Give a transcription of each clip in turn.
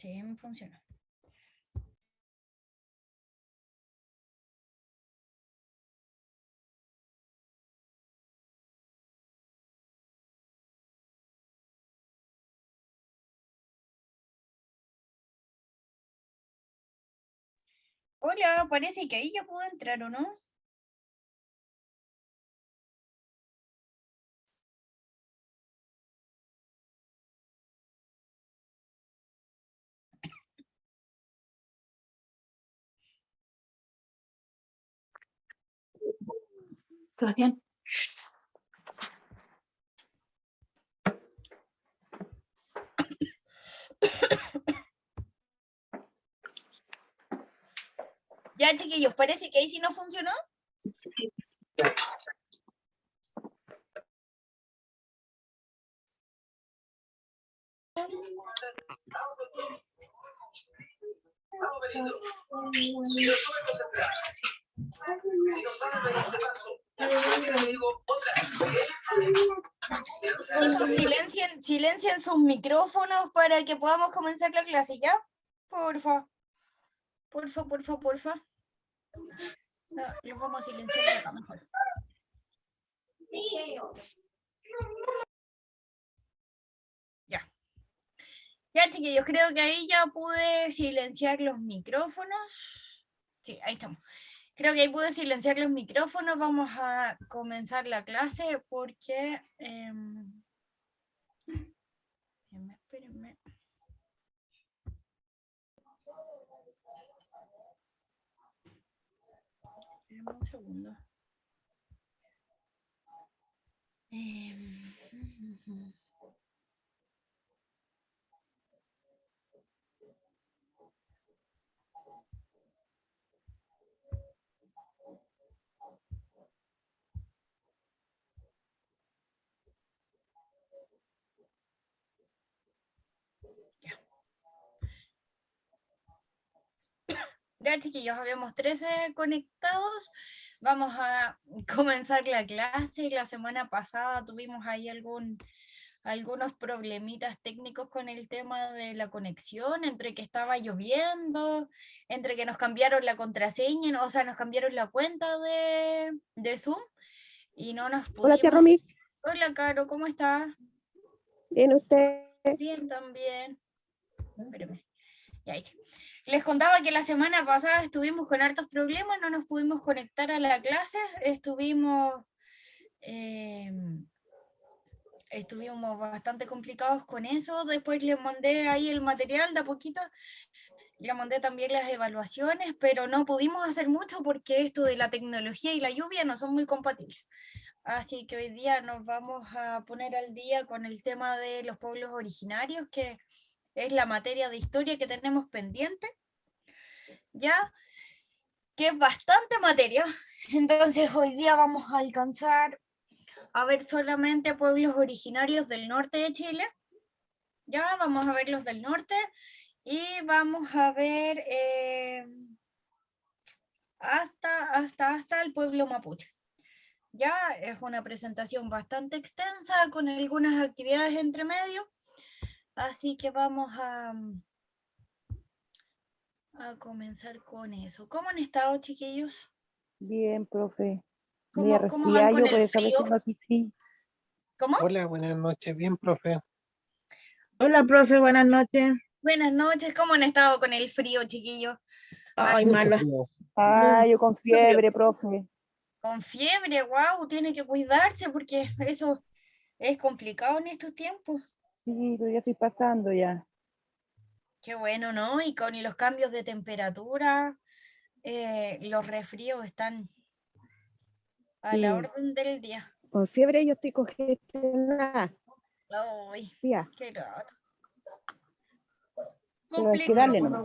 Sí, me funciona. Hola, parece que ahí ya puedo entrar, ¿o no? Sebastián. Ya, chiquillos, parece que ahí sí no funcionó. Chicos, silencien sus micrófonos para que podamos comenzar la clase, ¿ya? Porfa. Porfa. No, los vamos a silenciar de acá mejor. Ya. Ya, chiquillos, creo que ahí ya pude silenciar los micrófonos. Sí, ahí estamos. Creo que ahí pude silenciar los micrófonos. Vamos a comenzar la clase porque... Espérenme. Espérenme un segundo. Ya, chiquillos, habíamos 13 conectados. Vamos a comenzar la clase. La semana pasada tuvimos ahí algunos problemitas técnicos con el tema de la conexión, entre que estaba lloviendo, entre que nos cambiaron la contraseña, o sea, nos cambiaron la cuenta de Zoom y no nos pudimos... Hola, tía Romy. Hola, Caro, ¿cómo estás? Bien, ¿usted? Bien, también. Espérame. Ya hice. Les contaba que la semana pasada estuvimos con hartos problemas, no nos pudimos conectar a la clase, estuvimos bastante complicados con eso. Después les mandé ahí el material de a poquito, le mandé también las evaluaciones, pero no pudimos hacer mucho porque esto de la tecnología y la lluvia no son muy compatibles. Así que hoy día nos vamos a poner al día con el tema de los pueblos originarios, que es la materia de historia que tenemos pendiente, ya que es bastante materia. Entonces hoy día vamos a alcanzar a ver solamente pueblos originarios del norte de Chile. Ya vamos a ver los del norte y vamos a ver hasta el pueblo mapuche. Ya es una presentación bastante extensa con algunas actividades entre medio, así que vamos a comenzar con eso. ¿Cómo han estado, chiquillos? Bien, profe. ¿Cómo van resfriado, con por el eso a veces frío? no asistí. ¿Cómo? Hola, buenas noches. Bien, profe. Hola, profe, buenas noches. Buenas noches, ¿cómo han estado con el frío, chiquillos? Ay, Mucho mala. frío. Yo con fiebre, profe. Con fiebre, wow, tiene que cuidarse porque eso es complicado en estos tiempos. Sí, pero ya estoy pasando ya. Qué bueno, ¿no? Y con los cambios de temperatura, los resfríos están a la Sí. orden del día. Con fiebre yo estoy congestionada. Ay, Tía, qué rato. pero hay que darle nomás.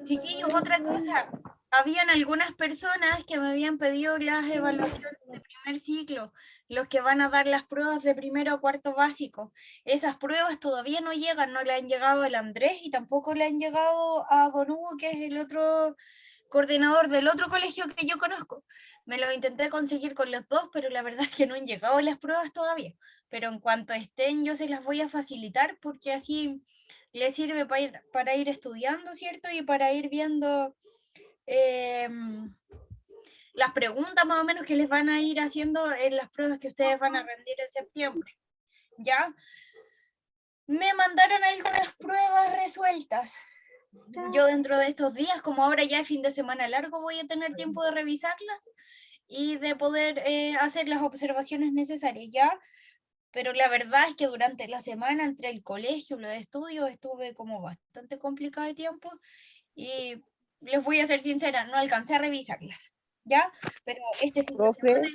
Chiquillos, otra cosa. Habían algunas personas que me habían pedido las evaluaciones de primer ciclo, los que van a dar las pruebas de primero a cuarto básico. Esas pruebas todavía no llegan, no le han llegado al Andrés y tampoco le han llegado a Don Hugo, que es el otro coordinador del otro colegio que yo conozco. Me lo intenté conseguir con los dos, pero la verdad es que no han llegado las pruebas todavía. Pero en cuanto estén, yo se las voy a facilitar porque así les sirve para ir estudiando, ¿cierto? Y para ir viendo las preguntas más o menos que les van a ir haciendo en las pruebas que ustedes van a rendir en septiembre. ¿Ya? Me mandaron algunas pruebas resueltas. Yo dentro de estos días, como ahora ya es fin de semana largo, voy a tener tiempo de revisarlas y de poder hacer las observaciones necesarias, ¿ya? Pero la verdad es que durante la semana, entre el colegio y los estudios, estuve como bastante complicada de tiempo y les voy a ser sincera, no alcancé a revisarlas, ¿ya? Pero este fin de semana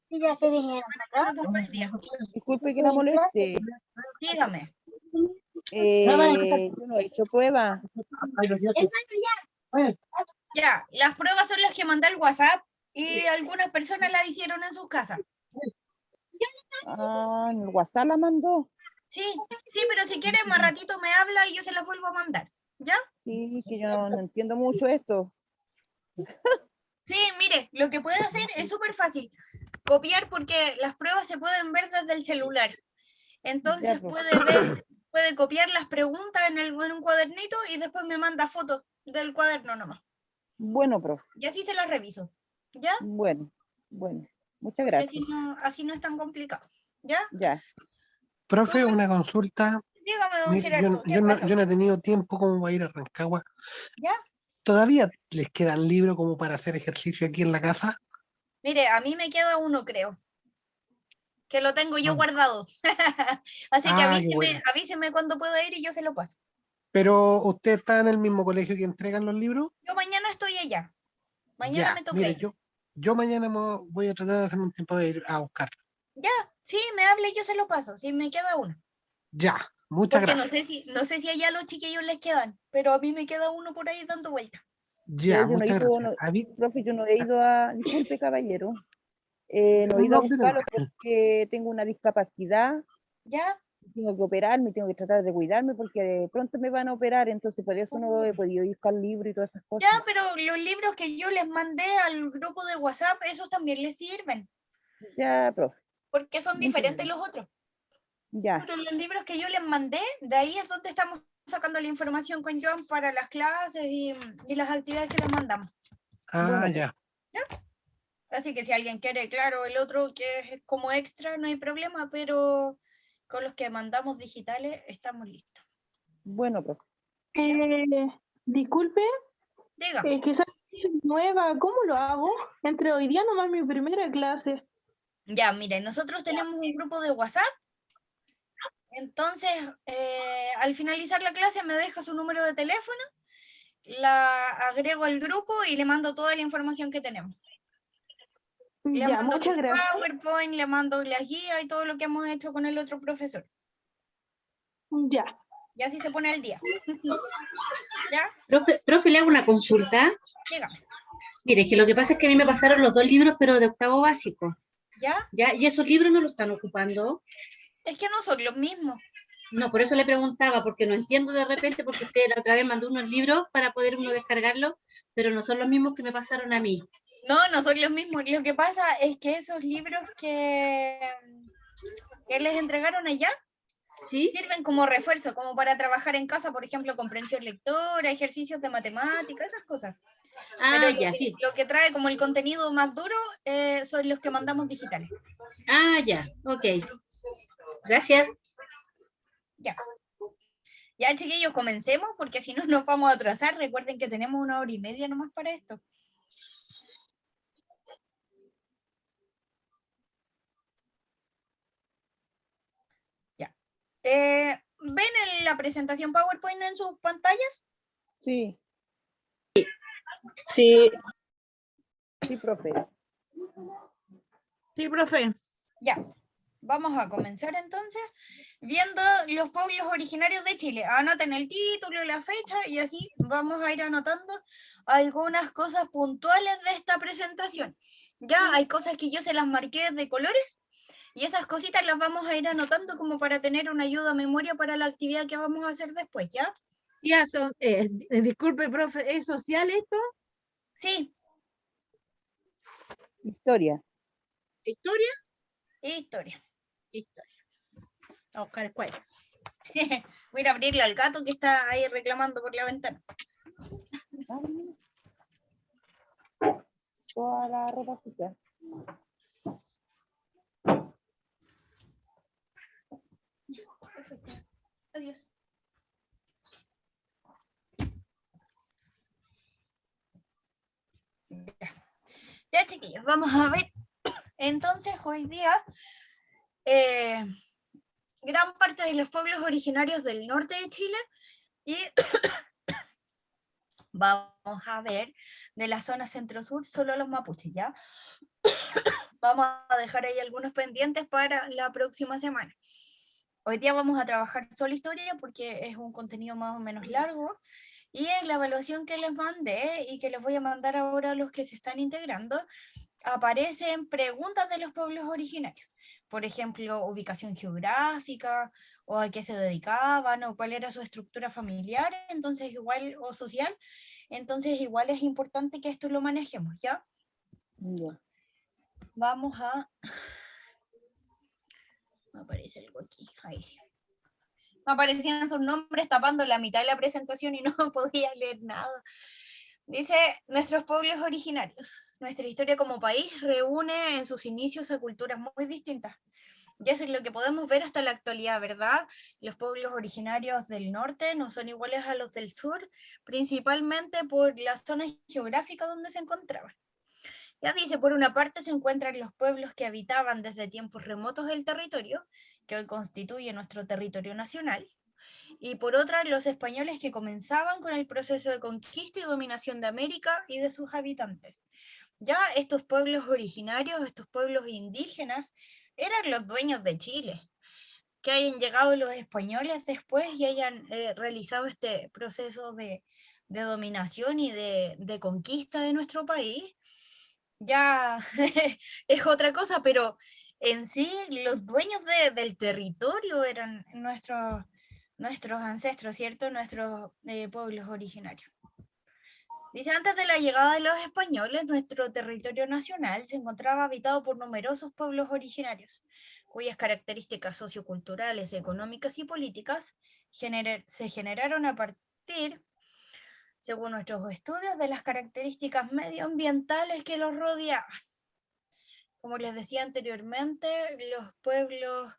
Profe, ya me pongo al día. disculpe que la moleste. Dígame. Yo no he hecho prueba. Ya, las pruebas son las que mandé al WhatsApp y algunas personas las hicieron en sus casas. Ah, en el WhatsApp la mandó. Sí, sí, pero si quieres más ratito me habla y yo se las vuelvo a mandar, ¿ya? Sí, que yo no entiendo mucho esto. Sí, mire, lo que puede hacer es súper fácil. Copiar porque las pruebas se pueden ver desde el celular. Entonces Ya, pues. puede copiar las preguntas en un cuadernito y después me manda fotos del cuaderno nomás. Bueno, profe. Y así se las reviso, ¿ya? Bueno. Muchas Porque gracias. así no es tan complicado, ¿ya? Ya. Profe, una consulta. Dígame, don Mire, Gerardo, ¿qué pasó? yo no he tenido tiempo como para ir a Rancagua. ¿Ya? ¿Todavía les queda el libro como para hacer ejercicio aquí en la casa? Mire, a mí me queda uno, creo, que lo tengo yo guardado. Así que Qué bueno. avíseme cuando pueda ir y yo se lo paso. Pero ¿usted está en el mismo colegio que entregan los libros? Yo mañana estoy allá. Mañana Ya, me toca mire, ir. yo mañana voy a tratar de hacerme un tiempo de ir a buscar. Ya, sí, me hable y yo se lo paso. Sí, me queda uno. Ya, muchas Porque gracias. no sé si allá a los chiquillos les quedan, pero a mí me queda uno por ahí dando vuelta. Ya, Yo no he muchas ido, gracias. profe, yo no he ido a, disculpe caballero, no he ido a No, dile buscarlo nomás. porque tengo una discapacidad, ¿Ya? tengo que operarme, tengo que tratar de cuidarme porque de pronto me van a operar, entonces por eso no he podido ir a buscar libros y todas esas cosas. Ya, pero los libros que yo les mandé al grupo de WhatsApp, esos también les sirven, Ya, profe, porque son muchas diferentes gracias. los otros. Ya, Pero los libros que yo les mandé, de ahí es donde estamos sacando la información con Joan para las clases y las actividades que les mandamos. bueno, Ya. Así que si alguien quiere, claro, el otro que es como extra, no hay problema, pero con los que mandamos digitales estamos listos. bueno, profe. Disculpe, Dígame. que soy nueva, ¿cómo lo hago? Entre hoy día nomás mi primera clase. Ya, miren, nosotros tenemos un grupo de WhatsApp. Entonces, al finalizar la clase me deja su número de teléfono, la agrego al grupo y le mando toda la información que tenemos. Le Ya, mando muchas el gracias. PowerPoint, le mando la guía y todo lo que hemos hecho con el otro profesor. Ya. Y así se pone al día. ¿Ya? Profe, le hago una consulta. Dígame. Mire, que lo que pasa es que a mí me pasaron los 2 libros, pero de octavo básico. ¿Ya? ¿Ya? Y esos libros no los están ocupando. Es que no son los mismos. No, por eso le preguntaba, porque no entiendo de repente, porque usted la otra vez mandó unos libros para poder uno descargarlos, pero no son los mismos que me pasaron a mí. No, no son los mismos. Lo que pasa es que esos libros que les entregaron allá ¿Sí? sirven como refuerzo, como para trabajar en casa, por ejemplo, comprensión lectora, ejercicios de matemática, esas cosas. Pero Ya, sí. lo que trae como el contenido más duro son los que mandamos digitales. Ya, ok. Gracias. Ya. Ya, chiquillos, comencemos, porque si no nos vamos a atrasar. Recuerden que tenemos 1 hora y media nomás para esto. Ya. ¿Ven la presentación PowerPoint en sus pantallas? Sí, Sí. sí, profe. Sí, profe. Ya. Vamos a comenzar entonces viendo los pueblos originarios de Chile. Anoten el título, la fecha y así vamos a ir anotando algunas cosas puntuales de esta presentación. Ya hay cosas que yo se las marqué de colores y esas cositas las vamos a ir anotando como para tener una ayuda a memoria para la actividad que vamos a hacer después, ¿ya? Ya son, disculpe, profe, ¿es social esto? Sí, Historia. ¿Historia? historia. Historia. A buscar el cuadro. Voy a ir a abrirle al gato que está ahí reclamando por la ventana. Ah, mira. Toda la ropa sucia. Adiós. Ya, chiquillos, vamos a ver. Entonces, hoy día, gran parte de los pueblos originarios del norte de Chile y vamos a ver de la zona centro-sur solo los mapuches, ¿ya? Vamos a dejar ahí algunos pendientes para la próxima semana. Hoy día vamos a trabajar solo historia porque es un contenido más o menos largo y en la evaluación que les mandé y que les voy a mandar ahora a los que se están integrando, aparecen preguntas de los pueblos originarios. Por ejemplo, ubicación geográfica, o a qué se dedicaban, o cuál era su estructura familiar, entonces igual, o social. Entonces igual es importante que esto lo manejemos, ¿ya? Ya. Vamos a... Me aparece algo aquí, ahí sí. Me aparecían sus nombres tapando la mitad de la presentación y no podía leer nada. Dice, nuestros pueblos originarios. Nuestra historia como país reúne en sus inicios a culturas muy distintas. Y eso es lo que podemos ver hasta la actualidad, ¿verdad? Los pueblos originarios del norte no son iguales a los del sur, principalmente por la zona geográfica donde se encontraban. Ya dice, por una parte se encuentran los pueblos que habitaban desde tiempos remotos el territorio, que hoy constituye nuestro territorio nacional, y por otra los españoles que comenzaban con el proceso de conquista y dominación de América y de sus habitantes. Ya estos pueblos originarios, estos pueblos indígenas, eran los dueños de Chile. Que hayan llegado los españoles después y hayan realizado este proceso de dominación y de conquista de nuestro país, ya es otra cosa, pero en sí los dueños del territorio eran nuestros ancestros, ¿cierto? Nuestros pueblos originarios. Dice, antes de la llegada de los españoles, nuestro territorio nacional se encontraba habitado por numerosos pueblos originarios, cuyas características socioculturales, económicas y políticas se generaron a partir, según nuestros estudios, de las características medioambientales que los rodeaban. Como les decía anteriormente, los pueblos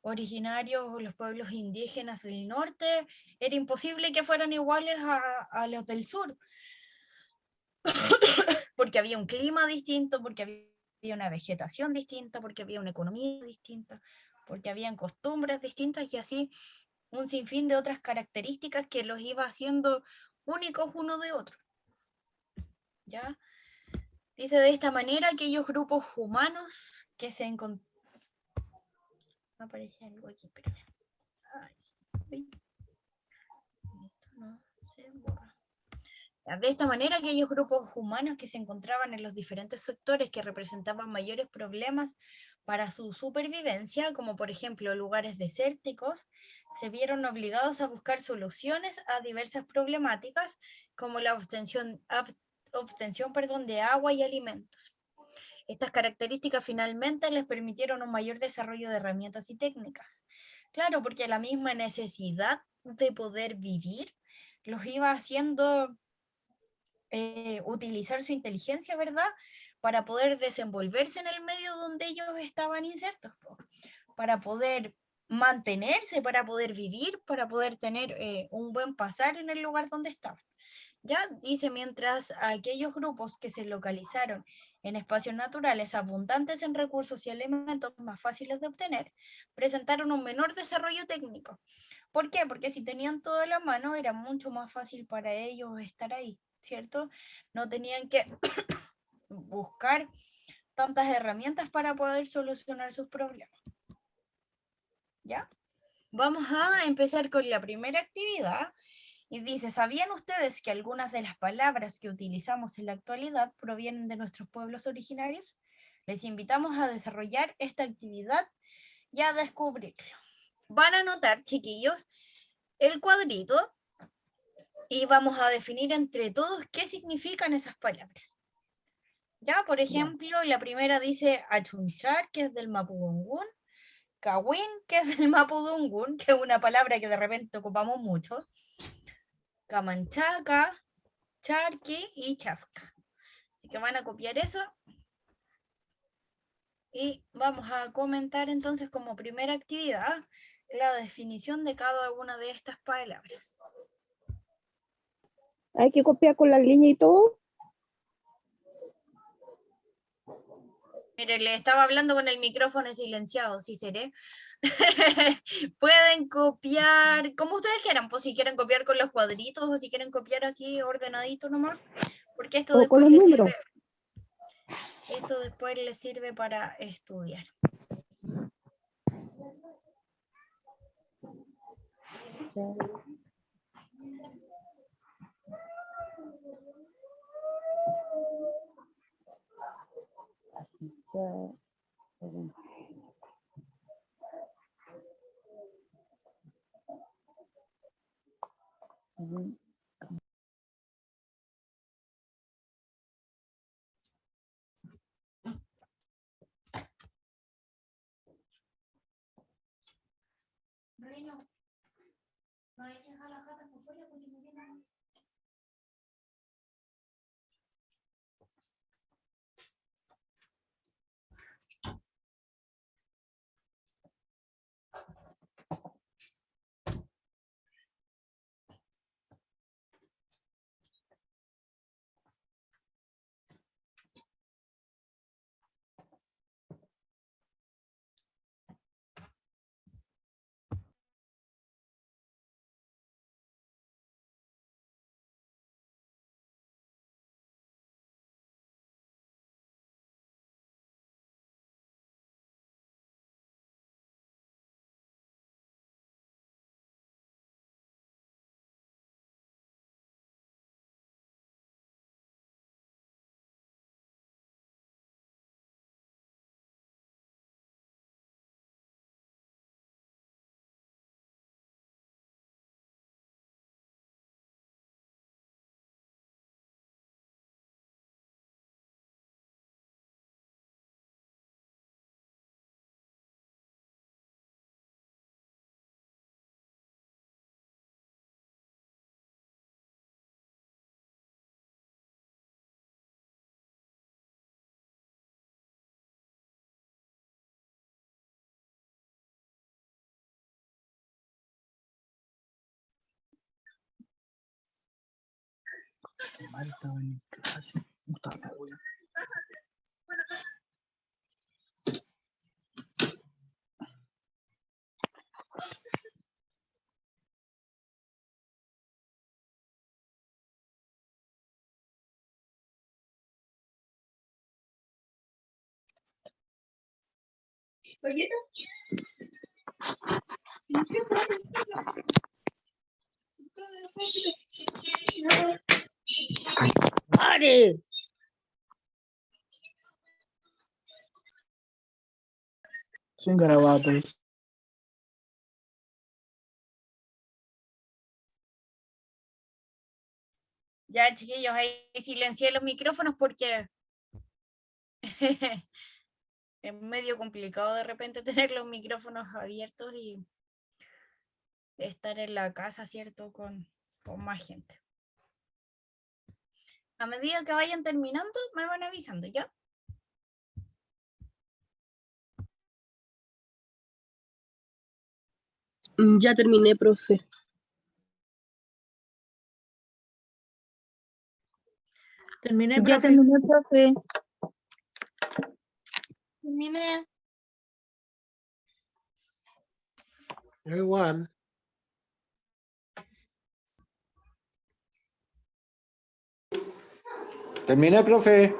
originarios o los pueblos indígenas del norte, era imposible que fueran iguales a los del sur, porque había un clima distinto, porque había una vegetación distinta, porque había una economía distinta, porque habían costumbres distintas y así un sinfín de otras características que los iba haciendo únicos uno de otro. ¿Ya? Dice, de esta manera, aquellos grupos humanos que se encontraban... Me aparece algo aquí, espérame. Ay, sí. Esto no se borra. De esta manera, aquellos grupos humanos que se encontraban en los diferentes sectores que representaban mayores problemas para su supervivencia, como por ejemplo lugares desérticos, se vieron obligados a buscar soluciones a diversas problemáticas, como la obtención de agua y alimentos. Estas características finalmente les permitieron un mayor desarrollo de herramientas y técnicas. Claro, porque la misma necesidad de poder vivir los iba haciendo utilizar su inteligencia, ¿verdad? Para poder desenvolverse en el medio donde ellos estaban insertos, para poder mantenerse, para poder vivir, para poder tener un buen pasar en el lugar donde estaban. Ya dice, mientras aquellos grupos que se localizaron en espacios naturales abundantes en recursos y elementos más fáciles de obtener, presentaron un menor desarrollo técnico. ¿Por qué? Porque si tenían todo a la mano, era mucho más fácil para ellos estar ahí, ¿cierto? No tenían que buscar tantas herramientas para poder solucionar sus problemas. ¿Ya? Vamos a empezar con la primera actividad. Y dice, ¿sabían ustedes que algunas de las palabras que utilizamos en la actualidad provienen de nuestros pueblos originarios? Les invitamos a desarrollar esta actividad y a descubrirlo. Van a notar, chiquillos, el cuadrito y vamos a definir entre todos qué significan esas palabras. Ya, por ejemplo, la primera dice achunchar, que es del mapudungún, kawin, que es del mapudungún, que es una palabra que de repente ocupamos mucho, camanchaca, charqui y chasca. Así que van a copiar eso. Y vamos a comentar entonces como primera actividad la definición de cada una de estas palabras. Hay que copiar con la línea y todo. Mire, le estaba hablando con el micrófono silenciado, sí seré. Pueden copiar como ustedes quieran, pues si quieren copiar con los cuadritos o si quieren copiar así ordenadito nomás, porque esto O con después los les números. sirve, esto después les sirve para estudiar. Reino, no eches a las gatas por fuera porque me vienen. Mal estaba en clase. Puta la wea. ¡Pare! Sin garabatos. Ya, chiquillos, ahí silencié los micrófonos porque es medio complicado de repente tener los micrófonos abiertos y estar en la casa, ¿cierto? Con más gente. A medida que vayan terminando, me van avisando, ¿ya? Ya terminé, profe. Terminé, Ya profe. terminé, profe. Terminé. Yo igual. Terminé, profe.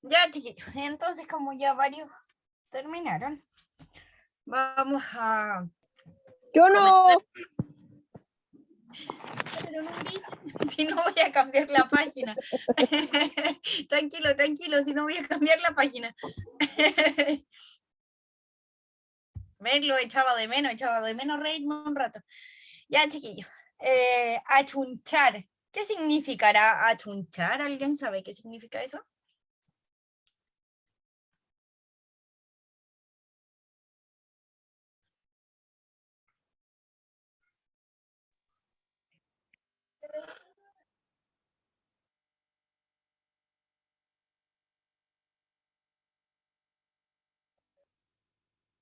Ya, chiquillos. Entonces, como ya varios terminaron, vamos a Yo no. pero no grite, si no voy a cambiar la página. Tranquilo, tranquilo, si no voy a cambiar la página. Verlo echaba de menos reírme un rato. Ya, chiquillos. Achunchar. ¿Qué significará achunchar? ¿Alguien sabe qué significa eso?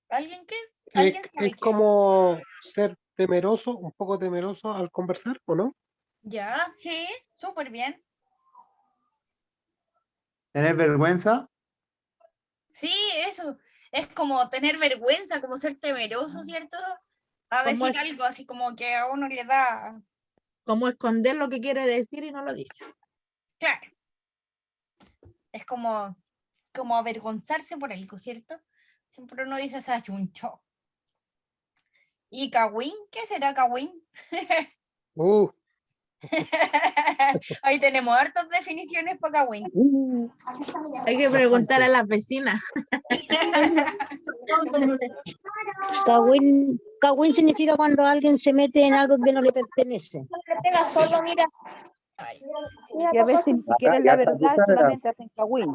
¿Alguien qué? ¿Alguien sabe Es qué? como ser temeroso, un poco temeroso al conversar, ¿o no? Ya, sí, súper bien. ¿Tener vergüenza? Sí, eso. Es como tener vergüenza, como ser temeroso, ¿cierto? A ¿Cómo decir es? algo así como que a uno le da. Como esconder lo que quiere decir y no lo dice. Claro. Es como avergonzarse por algo, ¿cierto? Siempre uno dice achunchó. ¿Y Kawin? ¿Qué será Kawin? Ahí tenemos hartas definiciones para Kawin. Hay que preguntar a las vecinas. Cagüín significa cuando alguien se mete en algo que no le pertenece. Ay, Y a veces ni siquiera es la verdad, solamente hacen cagüín.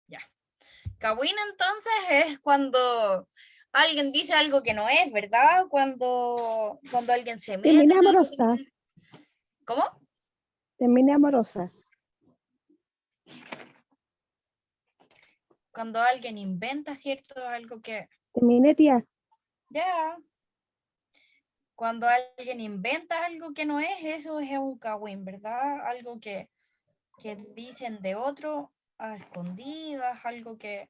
ya. Kawin entonces es cuando alguien dice algo que no es, ¿verdad? Cuando alguien se mete. Terminé amorosa. ¿Cómo? Terminé amorosa. Cuando alguien inventa, ¿cierto? Algo que Terminé tía. ya. Cuando alguien inventa algo que no es, eso es un Kawin, ¿verdad? Algo que dicen de otro a escondidas, algo que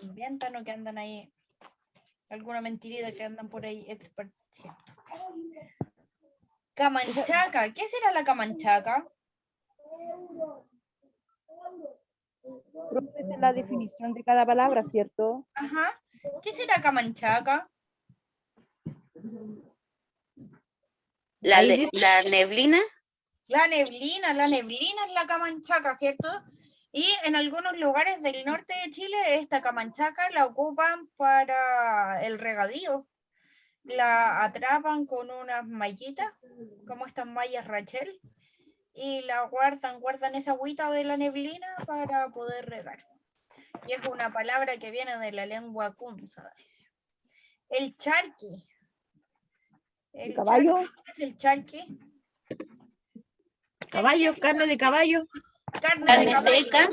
inventan o que andan ahí, alguna mentirita que andan por ahí expartiendo. Camanchaca, ¿qué será la camanchaca? Esa es la definición de cada palabra, ¿cierto? Ajá. ¿Qué será camanchaca? La neblina. La neblina es la camanchaca, ¿cierto? Y en algunos lugares del norte de Chile esta camanchaca la ocupan para el regadío. La atrapan con unas mallitas, como estas mallas Rachel, y la guardan esa agüita de la neblina para poder regar. Y es una palabra que viene de la lengua kunza. El charqui. ¿El caballo? ¿Qué es el charqui? Caballo, carne de caballo. Carne de caballo. Seca.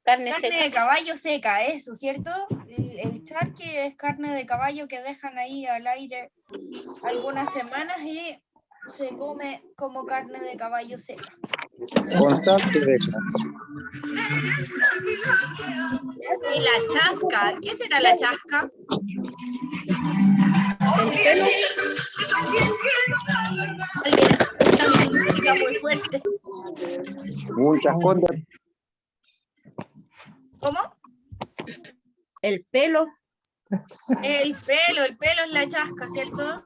Carne de caballo seca, eso, ¿cierto? El charqui es carne de caballo que dejan ahí al aire algunas semanas y se come como carne de caballo seca. Y la chasca, ¿qué será la chasca? El pelo. Alguien escuchando música muy fuerte. Muchas cosas. ¿Cómo? El pelo. El pelo es la chasca, ¿cierto?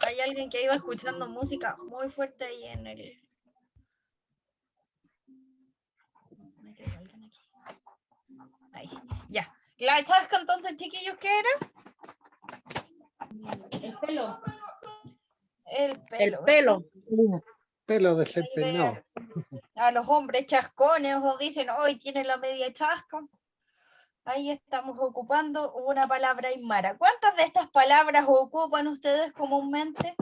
Hay alguien que iba escuchando música muy fuerte ahí en el... Ahí sí. Ya. La chasca entonces, chiquillos, ¿qué era? El pelo. El El pelo. pelo. Pelo de ser Ahí peinado. ve a los hombres chascones o dicen, hoy tiene la media chasca. Ahí estamos ocupando una palabra aymara. ¿Cuántas de estas palabras ocupan ustedes comúnmente?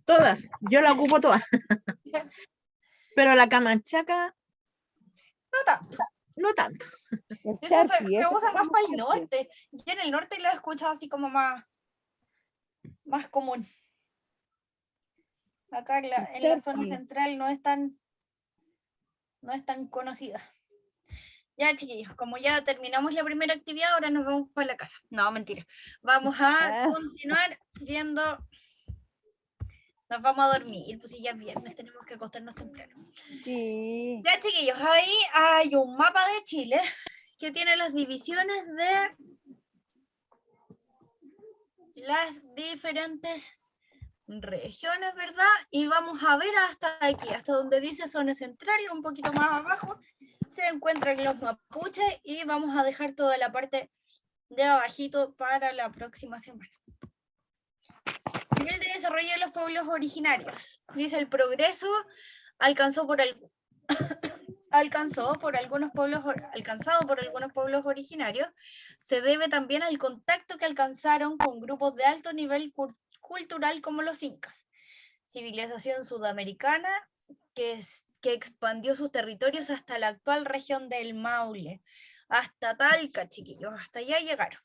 Todas. Yo la ocupo todas. Pero la camanchaca, No tanto. no tanto. Eso se usa más para el norte. Y en el norte lo he escuchado así como más común. Acá en la zona central no es tan conocida. Ya, chiquillos, como ya terminamos la primera actividad, ahora nos vamos para la casa. No, mentira. Vamos a continuar viendo Nos vamos a dormir, pues si ya es viernes, tenemos que acostarnos temprano. Sí. Ya, chiquillos, ahí hay un mapa de Chile que tiene las divisiones de las diferentes regiones, ¿verdad? Y vamos a ver hasta aquí, hasta donde dice zona central, un poquito más abajo, se encuentran los mapuches y vamos a dejar toda la parte de abajito para la próxima semana. Nivel de desarrollo de los pueblos originarios. Dice el progreso alcanzado por algunos pueblos originarios, se debe también al contacto que alcanzaron con grupos de alto nivel cultural como los incas. Civilización sudamericana que expandió sus territorios hasta la actual región del Maule, hasta Talca, chiquillos, hasta allá llegaron.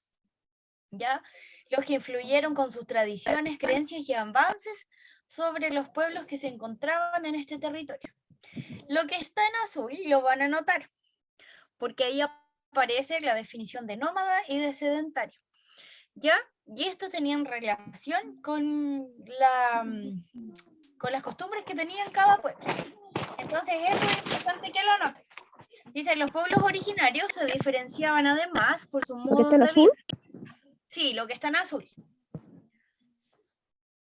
¿Ya? Los que influyeron con sus tradiciones, creencias y avances sobre los pueblos que se encontraban en este territorio. Lo que está en azul lo van a notar, porque ahí aparece la definición de nómada y de sedentario. ¿Ya? Y esto tenían relación con las costumbres que tenían cada pueblo. Entonces eso es importante que lo noten. Dice, los pueblos originarios se diferenciaban además por su modo de vida. Sí, lo que está en azul.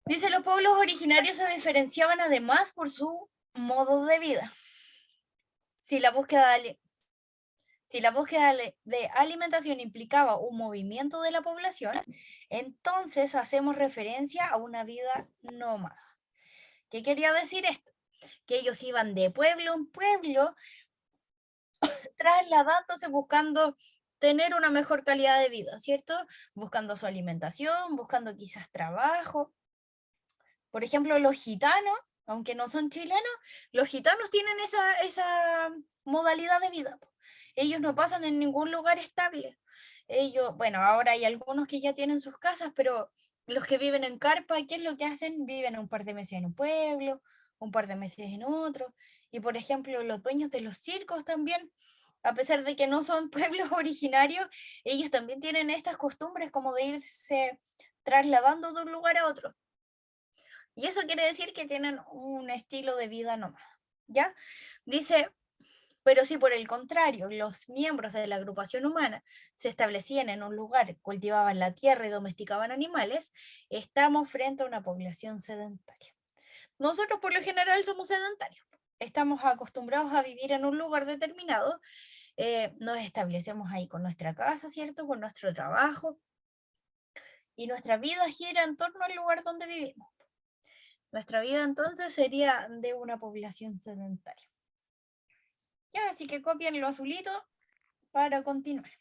Dice, los pueblos originarios se diferenciaban además por su modo de vida. Si la búsqueda de alimentación implicaba un movimiento de la población, entonces hacemos referencia a una vida nómada. ¿Qué quería decir esto? Que ellos iban de pueblo en pueblo, trasladándose, buscando tener una mejor calidad de vida, ¿cierto? Buscando su alimentación, buscando quizás trabajo. Por ejemplo, los gitanos, aunque no son chilenos, los gitanos tienen esa modalidad de vida. Ellos no pasan en ningún lugar estable. Ellos, bueno, ahora hay algunos que ya tienen sus casas, pero los que viven en carpa, ¿qué es lo que hacen? Viven un par de meses en un pueblo, un par de meses en otro. Y por ejemplo, los dueños de los circos también, a pesar de que no son pueblos originarios, ellos también tienen estas costumbres como de irse trasladando de un lugar a otro. Y eso quiere decir que tienen un estilo de vida nómada, ¿ya? Dice, pero si por el contrario los miembros de la agrupación humana se establecían en un lugar, cultivaban la tierra y domesticaban animales, estamos frente a una población sedentaria. Nosotros por lo general somos sedentarios. Estamos acostumbrados a vivir en un lugar determinado, nos establecemos ahí con nuestra casa, ¿cierto? Con nuestro trabajo, y nuestra vida gira en torno al lugar donde vivimos. Nuestra vida entonces sería de una población sedentaria. Ya, así que copien lo azulito para continuar.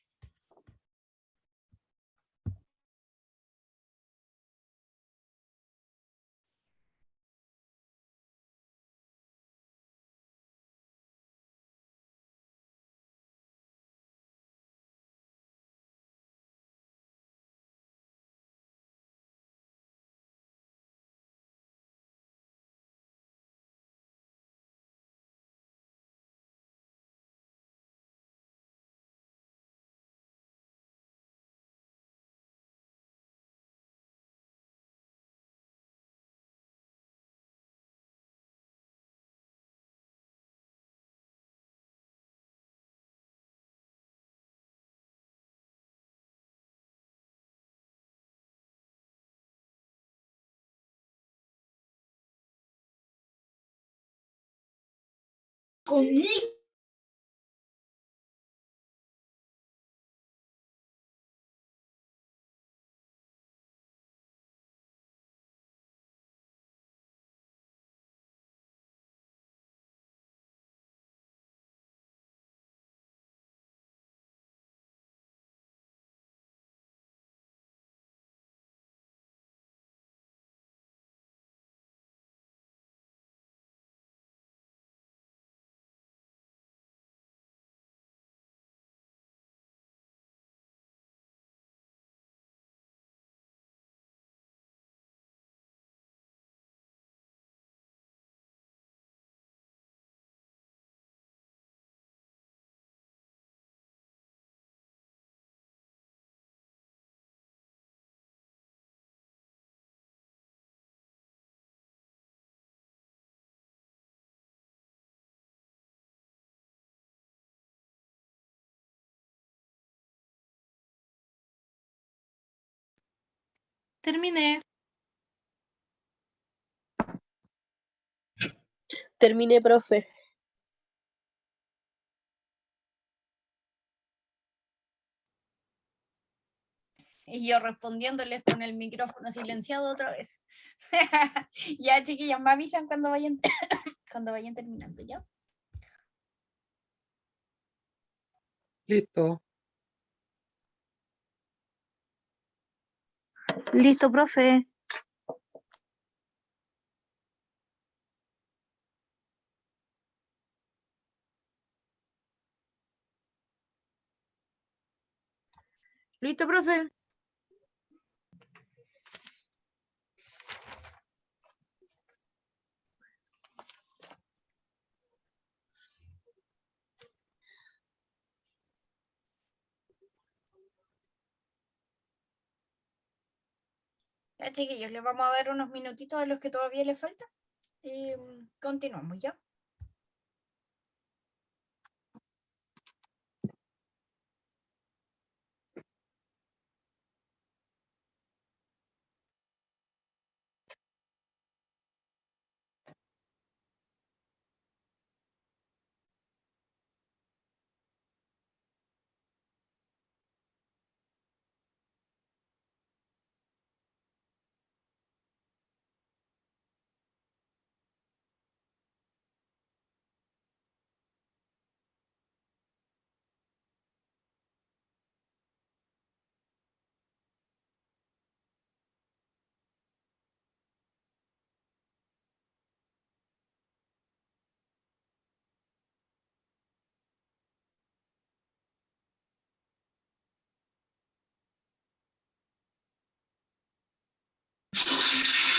Terminé. Terminé, profe. Y yo respondiéndoles con el micrófono silenciado otra vez. Ya, chiquillos, me avisan cuando vayan, cuando vayan terminando, ¿ya? Listo. Listo, profe. Listo, profe. Ya, chiquillos, les vamos a dar unos minutitos a los que todavía les falta. Y continuamos, ¿ya?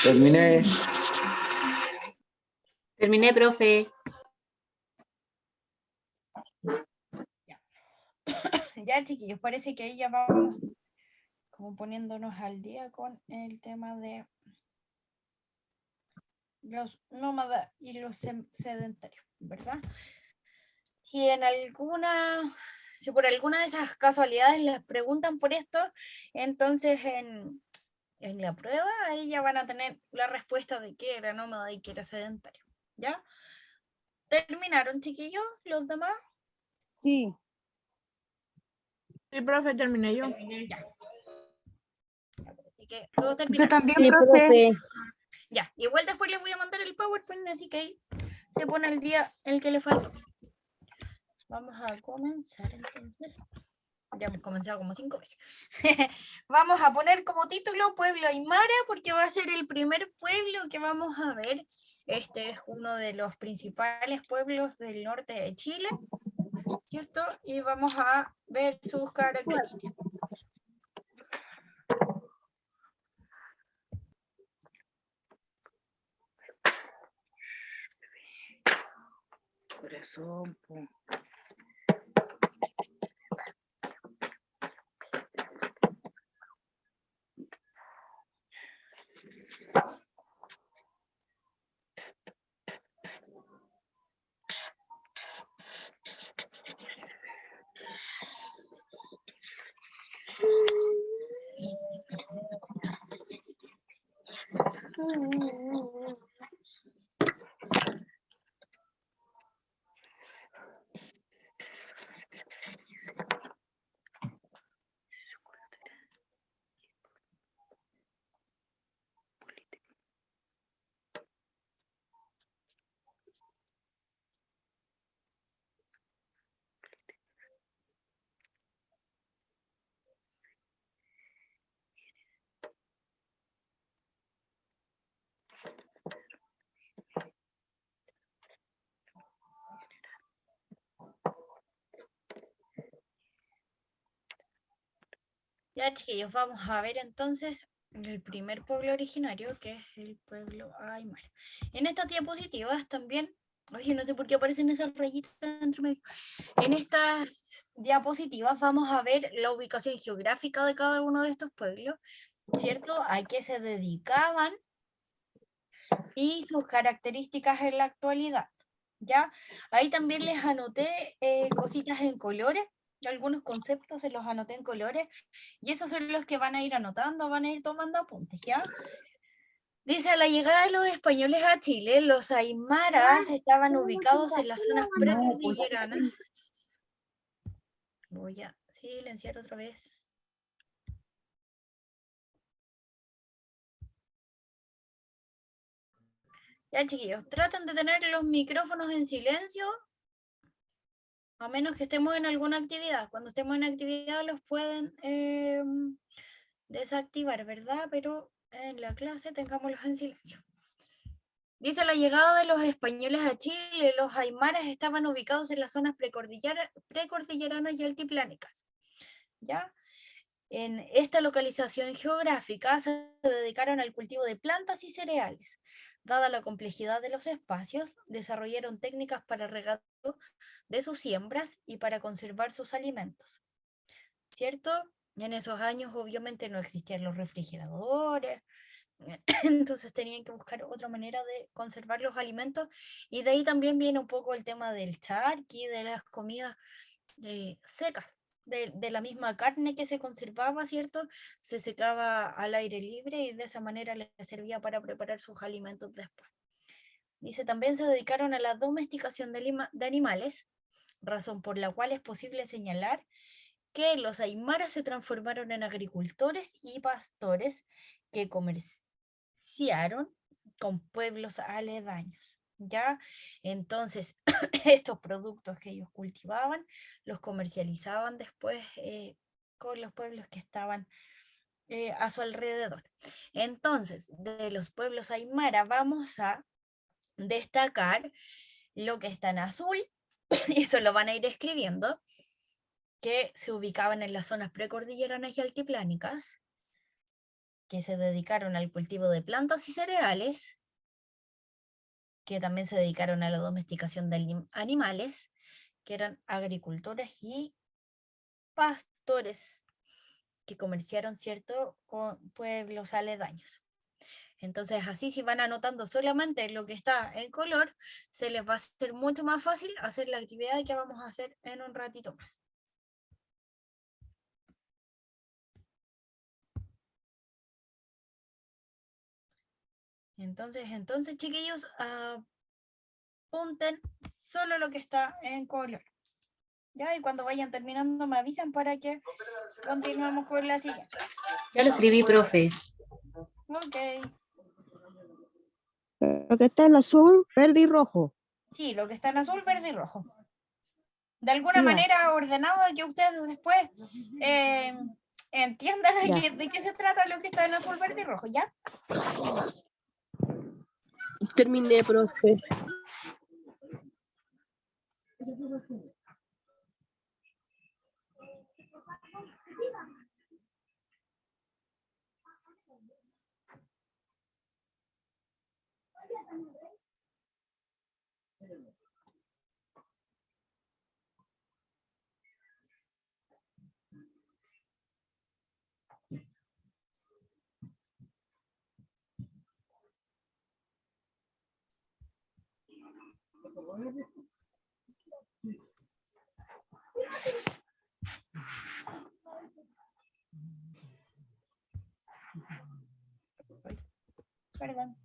Terminé. Terminé, profe. Ya, chiquillos, parece que ahí ya vamos como poniéndonos al día con el tema de los nómadas y los sedentarios, ¿verdad? Si por alguna de esas casualidades les preguntan por esto, entonces en la prueba ahí ya van a tener la respuesta de qué era nómada y qué era sedentario, ¿ya? ¿Terminaron, chiquillos, los demás? Sí. Sí, profe, terminé yo. Ya. Así que todos Yo terminaron. también, Sí, profe. profe. Ya, igual después les voy a mandar el PowerPoint, así que ahí se pone el día el que le falta. Vamos a comenzar entonces. Ya hemos comenzado como 5 veces. Vamos a poner como título Pueblo Aymara, porque va a ser el primer pueblo que vamos a ver. Este es uno de los principales pueblos del norte de Chile, ¿cierto? Y vamos a ver sus características. Corazón, po. Ya, chiquillos, vamos a ver entonces el primer pueblo originario, que es el pueblo Aymara. En estas diapositivas también, oye, no sé por qué aparecen esas rayitas entre medio. En estas diapositivas vamos a ver la ubicación geográfica de cada uno de estos pueblos, ¿cierto? A qué se dedicaban y sus características en la actualidad, ¿ya? Ahí también les anoté cositas en colores Yo algunos conceptos se los anoté en colores y esos son los que van a ir anotando, van a ir tomando apuntes, ¿ya? Dice, a la llegada de los españoles a Chile, los aymaras estaban ubicados en las zonas precordilleranas. Voy a silenciar otra vez. Ya, chiquillos, traten de tener los micrófonos en silencio, a menos que estemos en alguna actividad. Cuando estemos en actividad los pueden desactivar, ¿verdad? Pero en la clase tengámoslos en silencio. Dice, la llegada de los españoles a Chile, los aymaras estaban ubicados en las zonas precordilleranas y altiplánicas. ¿Ya? En esta localización geográfica se dedicaron al cultivo de plantas y cereales. Dada la complejidad de los espacios, desarrollaron técnicas para regadío de sus siembras y para conservar sus alimentos. ¿Cierto? En esos años obviamente no existían los refrigeradores, entonces tenían que buscar otra manera de conservar los alimentos, y de ahí también viene un poco el tema del charqui, de las comidas secas, de la misma carne que se conservaba, ¿cierto? Se secaba al aire libre y de esa manera les servía para preparar sus alimentos después. Dice, también se dedicaron a la domesticación de animales, razón por la cual es posible señalar que los aymaras se transformaron en agricultores y pastores que comerciaron con pueblos aledaños, ¿ya? Entonces, estos productos que ellos cultivaban, los comercializaban después con los pueblos que estaban a su alrededor. Entonces, de los pueblos aymara vamos a destacar lo que está en azul, y eso lo van a ir escribiendo, que se ubicaban en las zonas precordilleranas y altiplánicas, que se dedicaron al cultivo de plantas y cereales, que también se dedicaron a la domesticación de animales, que eran agricultores y pastores, que comerciaron, ¿cierto?, con pueblos aledaños. Entonces, así si van anotando solamente lo que está en color, se les va a hacer mucho más fácil hacer la actividad que vamos a hacer en un ratito más. Entonces, chiquillos, apunten solo lo que está en color. ¿Ya? Y cuando vayan terminando me avisan para que continuemos con la siguiente. Ya lo escribí, profe. Ok. Lo que está en azul, verde y rojo. Sí, lo que está en azul, verde y rojo. De alguna Ya. manera ordenado, que ustedes después entiendan Ya. de qué se trata lo que está en azul, verde y rojo, ¿ya? Terminé, profe. Perdón.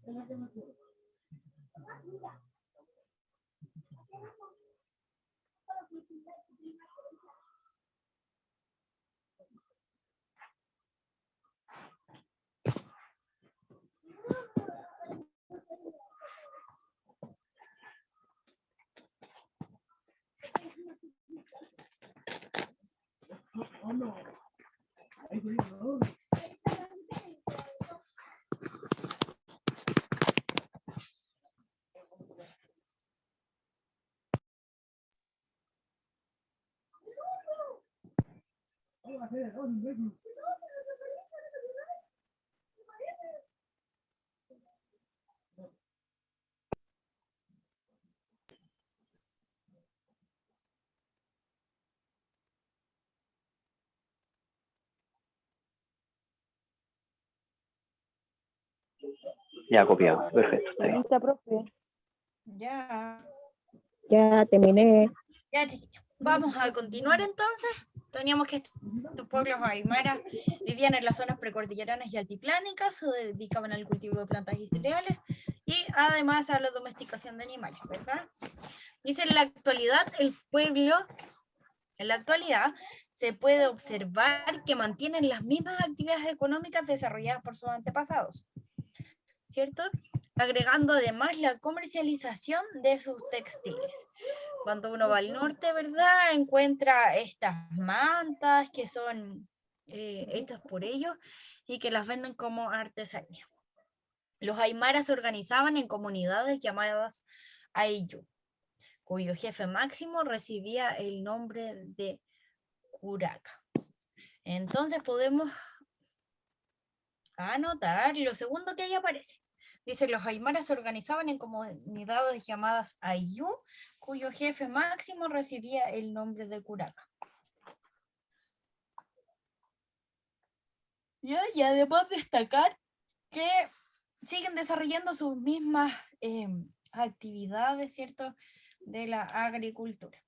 Ya copiado, perfecto. Está bien. ¿Lista, profe? Ya. Ya terminé. Ya, chiquillos. Vamos a continuar entonces. Teníamos que estos pueblos aymaras vivían en las zonas precordilleranas y altiplánicas, se dedicaban al cultivo de plantas y cereales y además a la domesticación de animales, ¿verdad? Dice, en la actualidad el pueblo, en la actualidad se puede observar que mantienen las mismas actividades económicas desarrolladas por sus antepasados, ¿cierto? Agregando además la comercialización de sus textiles. Cuando uno va al norte, ¿verdad? Encuentra estas mantas que son hechas por ellos y que las venden como artesanía. Los aymaras se organizaban en comunidades llamadas Ayllu, cuyo jefe máximo recibía el nombre de curaca. Entonces podemos anotar lo segundo que ahí aparece. Dice, los aymaras se organizaban en comunidades llamadas Ayllu, cuyo jefe máximo recibía el nombre de curaca. Y además destacar que siguen desarrollando sus mismas actividades, ¿cierto?, de la agricultura.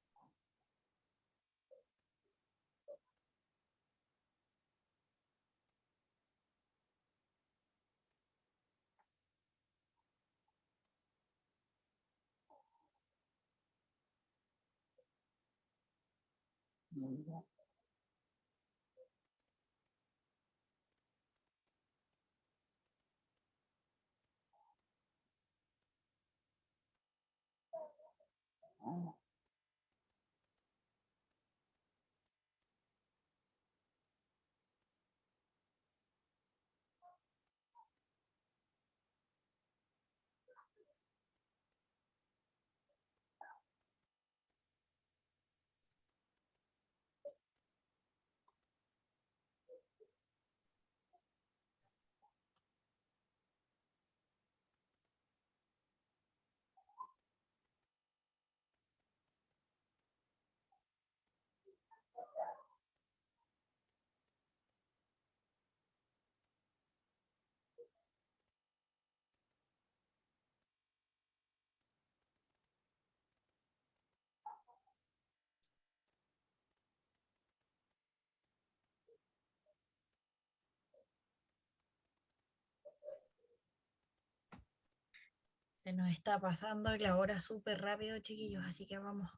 Se nos está pasando la hora súper rápido, chiquillos, así que vamos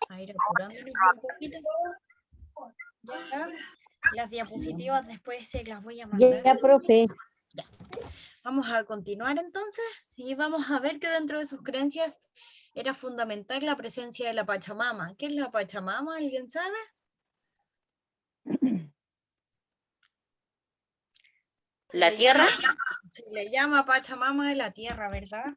a ir apurándonos un poquito. ¿Ya? Las diapositivas después se las voy a mandar. Ya, profe. Ya. Vamos a continuar entonces y vamos a ver que dentro de sus creencias era fundamental la presencia de la Pachamama. ¿Qué es la Pachamama? ¿Alguien sabe? ¿La tierra? Se le llama Pachamama de la tierra, ¿verdad?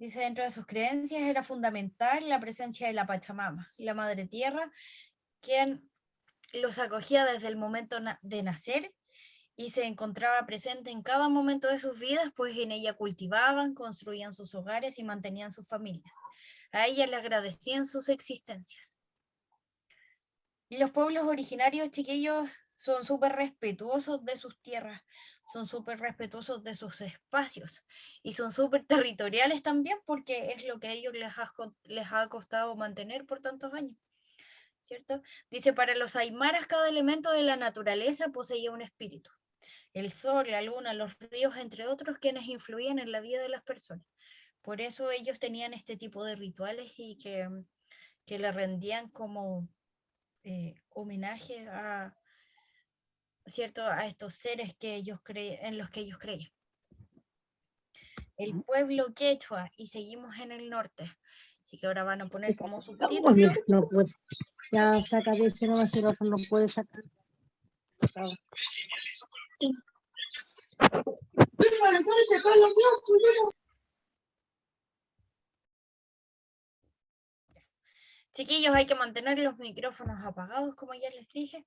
Dice, dentro de sus creencias era fundamental la presencia de la Pachamama, la Madre Tierra, quien los acogía desde el momento de nacer y se encontraba presente en cada momento de sus vidas, pues en ella cultivaban, construían sus hogares y mantenían sus familias. A ella le agradecían sus existencias. Y los pueblos originarios, chiquillos, son súper respetuosos de sus tierras, son súper respetuosos de sus espacios y son súper territoriales también porque es lo que a ellos les ha costado mantener por tantos años, ¿cierto? Dice, para los aymaras cada elemento de la naturaleza poseía un espíritu. El sol, la luna, los ríos, entre otros, quienes influían en la vida de las personas. Por eso ellos tenían este tipo de rituales y que le rendían como homenaje a, ¿cierto?, a estos seres que ellos en los que ellos creían. El pueblo quechua, y seguimos en el norte. Así que ahora van a poner como subtítulo. No puede. Ya saca de ese, no va a ser otro, no puede sacar. Chiquillos, hay que mantener los micrófonos apagados, como ya les dije.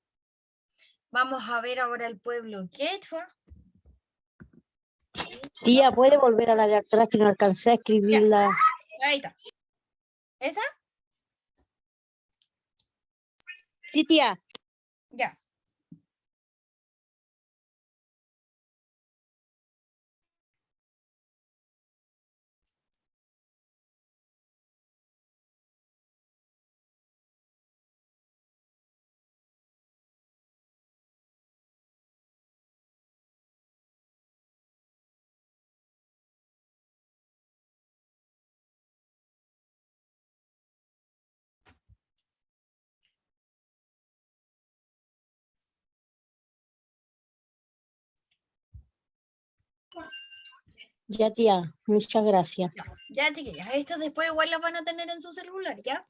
Vamos a ver ahora el pueblo quechua. Tía, ¿puede volver a la de atrás que no alcancé a escribirla? Ahí está. ¿Esa? Sí, tía. Ya. Ya, tía, muchas gracias. Ya, chiquillas, estas después igual las van a tener en su celular, ¿ya?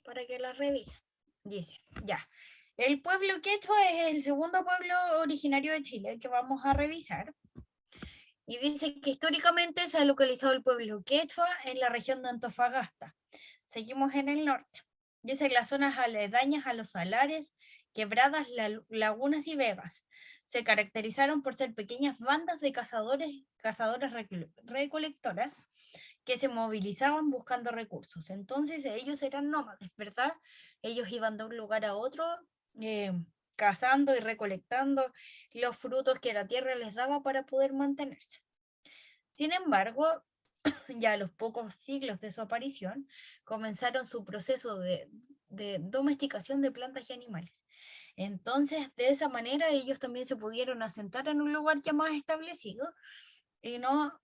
Para que las revisen. Dice, ya. El pueblo quechua es el segundo pueblo originario de Chile que vamos a revisar. Y dice que históricamente se ha localizado el pueblo quechua en la región de Antofagasta. Seguimos en el norte. Dice las zonas aledañas a los salares, quebradas, lagunas y vegas. Se caracterizaron por ser pequeñas bandas de cazadoras recolectoras que se movilizaban buscando recursos. Entonces ellos eran nómades, ¿verdad? Ellos iban de un lugar a otro cazando y recolectando los frutos que la tierra les daba para poder mantenerse. Sin embargo, ya a los pocos siglos de su aparición, comenzaron su proceso de domesticación de plantas y animales. Entonces, de esa manera, ellos también se pudieron asentar en un lugar ya más establecido y no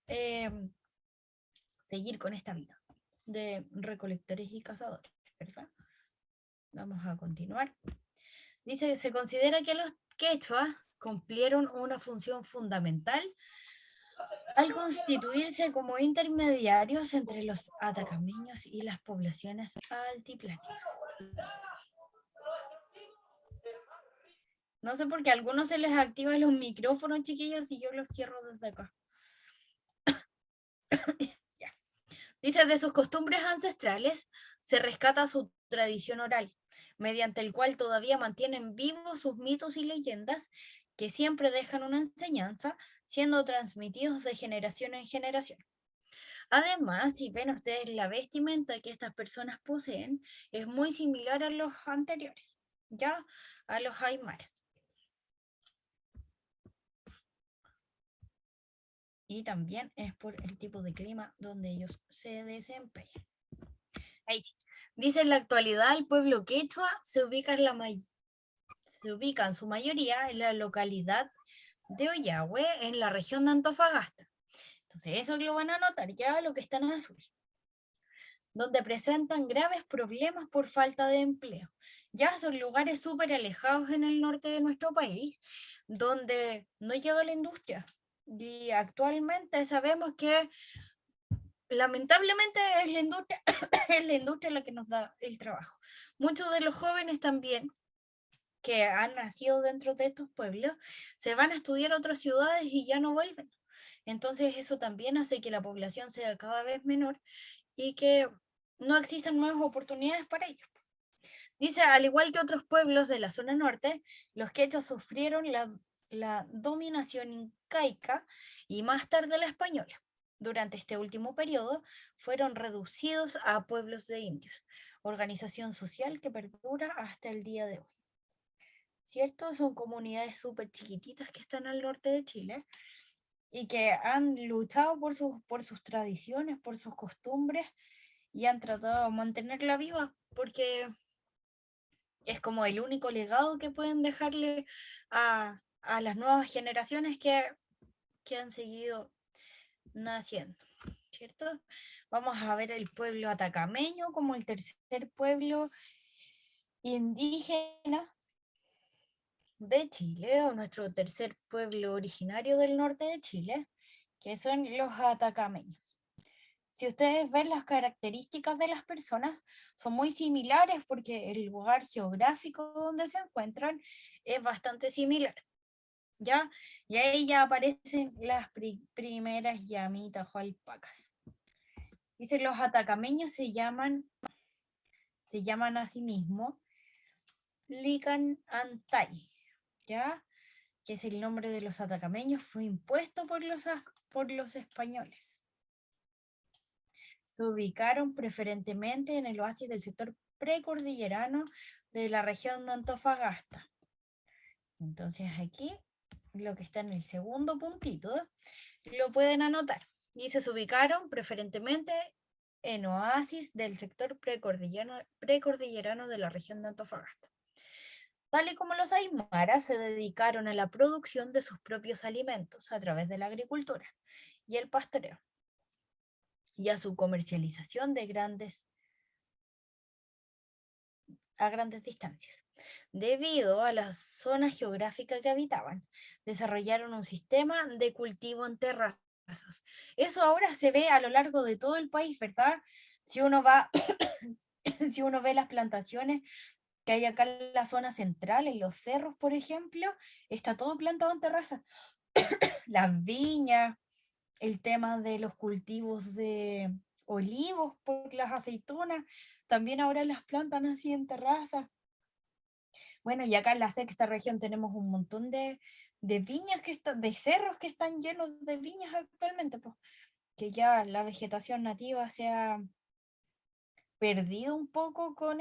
seguir con esta vida de recolectores y cazadores, ¿verdad? Vamos a continuar. Dice, se considera que los quechuas cumplieron una función fundamental al constituirse como intermediarios entre los atacameños y las poblaciones altiplánicas. No sé por qué a algunos se les activan los micrófonos, chiquillos, y yo los cierro desde acá. Ya. Dice, de sus costumbres ancestrales se rescata su tradición oral, mediante el cual todavía mantienen vivos sus mitos y leyendas que siempre dejan una enseñanza, siendo transmitidos de generación en generación. Además, si ven ustedes la vestimenta que estas personas poseen, es muy similar a los anteriores, ya a los aymaras. Y también es por el tipo de clima donde ellos se desempeñan. Ahí sí. Dice, en la actualidad el pueblo quechua se ubica en su mayoría en la localidad de Ollagüe, en la región de Antofagasta. Entonces eso lo van a notar ya lo que está en azul, donde presentan graves problemas por falta de empleo. Ya son lugares súper alejados en el norte de nuestro país, donde no llega la industria. Y actualmente sabemos que lamentablemente es la industria, es la industria la que nos da el trabajo. Muchos de los jóvenes también que han nacido dentro de estos pueblos se van a estudiar a otras ciudades y ya no vuelven. Entonces eso también hace que la población sea cada vez menor y que no existan nuevas oportunidades para ellos. Dice, al igual que otros pueblos de la zona norte, los quechas sufrieron la dominación incaica y más tarde la española. Durante este último periodo fueron reducidos a pueblos de indios, organización social que perdura hasta el día de hoy. ¿Cierto? Son comunidades súper chiquititas que están al norte de Chile y que han luchado por sus tradiciones, por sus costumbres y han tratado de mantenerla viva porque es como el único legado que pueden dejarle a las nuevas generaciones que han seguido naciendo, ¿cierto? Vamos a ver el pueblo atacameño como el tercer pueblo indígena de Chile, o nuestro tercer pueblo originario del norte de Chile, que son los atacameños. Si ustedes ven las características de las personas, son muy similares porque el lugar geográfico donde se encuentran es bastante similar, ¿ya? Y ahí ya aparecen las primeras llamitas o alpacas. Dice, los atacameños se llaman a sí mismos Lican Antay, ¿ya? Que es el nombre de los atacameños, fue impuesto por los españoles. Se ubicaron preferentemente en el oasis del sector precordillerano de la región de Antofagasta. Entonces aquí, lo que está en el segundo puntito, lo pueden anotar. Dice, se ubicaron preferentemente en oasis del sector precordillerano de la región de Antofagasta. Tal y como los aymaras se dedicaron a la producción de sus propios alimentos a través de la agricultura y el pastoreo, y a su comercialización de grandes a grandes distancias. Debido a la zona geográfica que habitaban, desarrollaron un sistema de cultivo en terrazas. Eso ahora se ve a lo largo de todo el país, ¿verdad? Si uno va, si uno ve las plantaciones que hay acá en la zona central, en los cerros, por ejemplo, está todo plantado en terrazas. Las viñas, el tema de los cultivos de olivos por las aceitunas, también ahora las plantan así en terrazas. Bueno, y acá en la sexta región tenemos un montón de viñas de cerros que están llenos de viñas actualmente, pues, que ya la vegetación nativa se ha perdido un poco con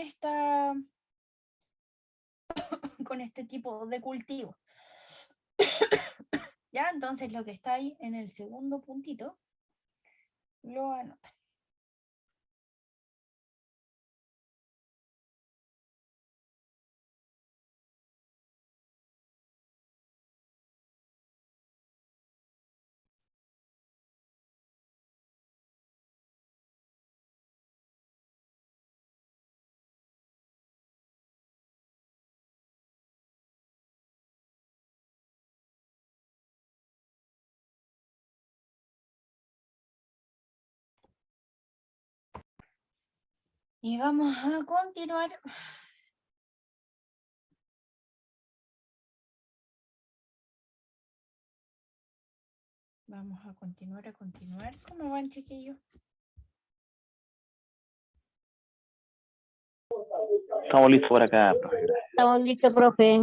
con este tipo de cultivo. Ya, entonces lo que está ahí en el segundo puntito, lo anotan. Y vamos a continuar. Vamos a continuar, ¿Cómo van, chiquillos? Estamos listos por acá, profe. Estamos listos, profe.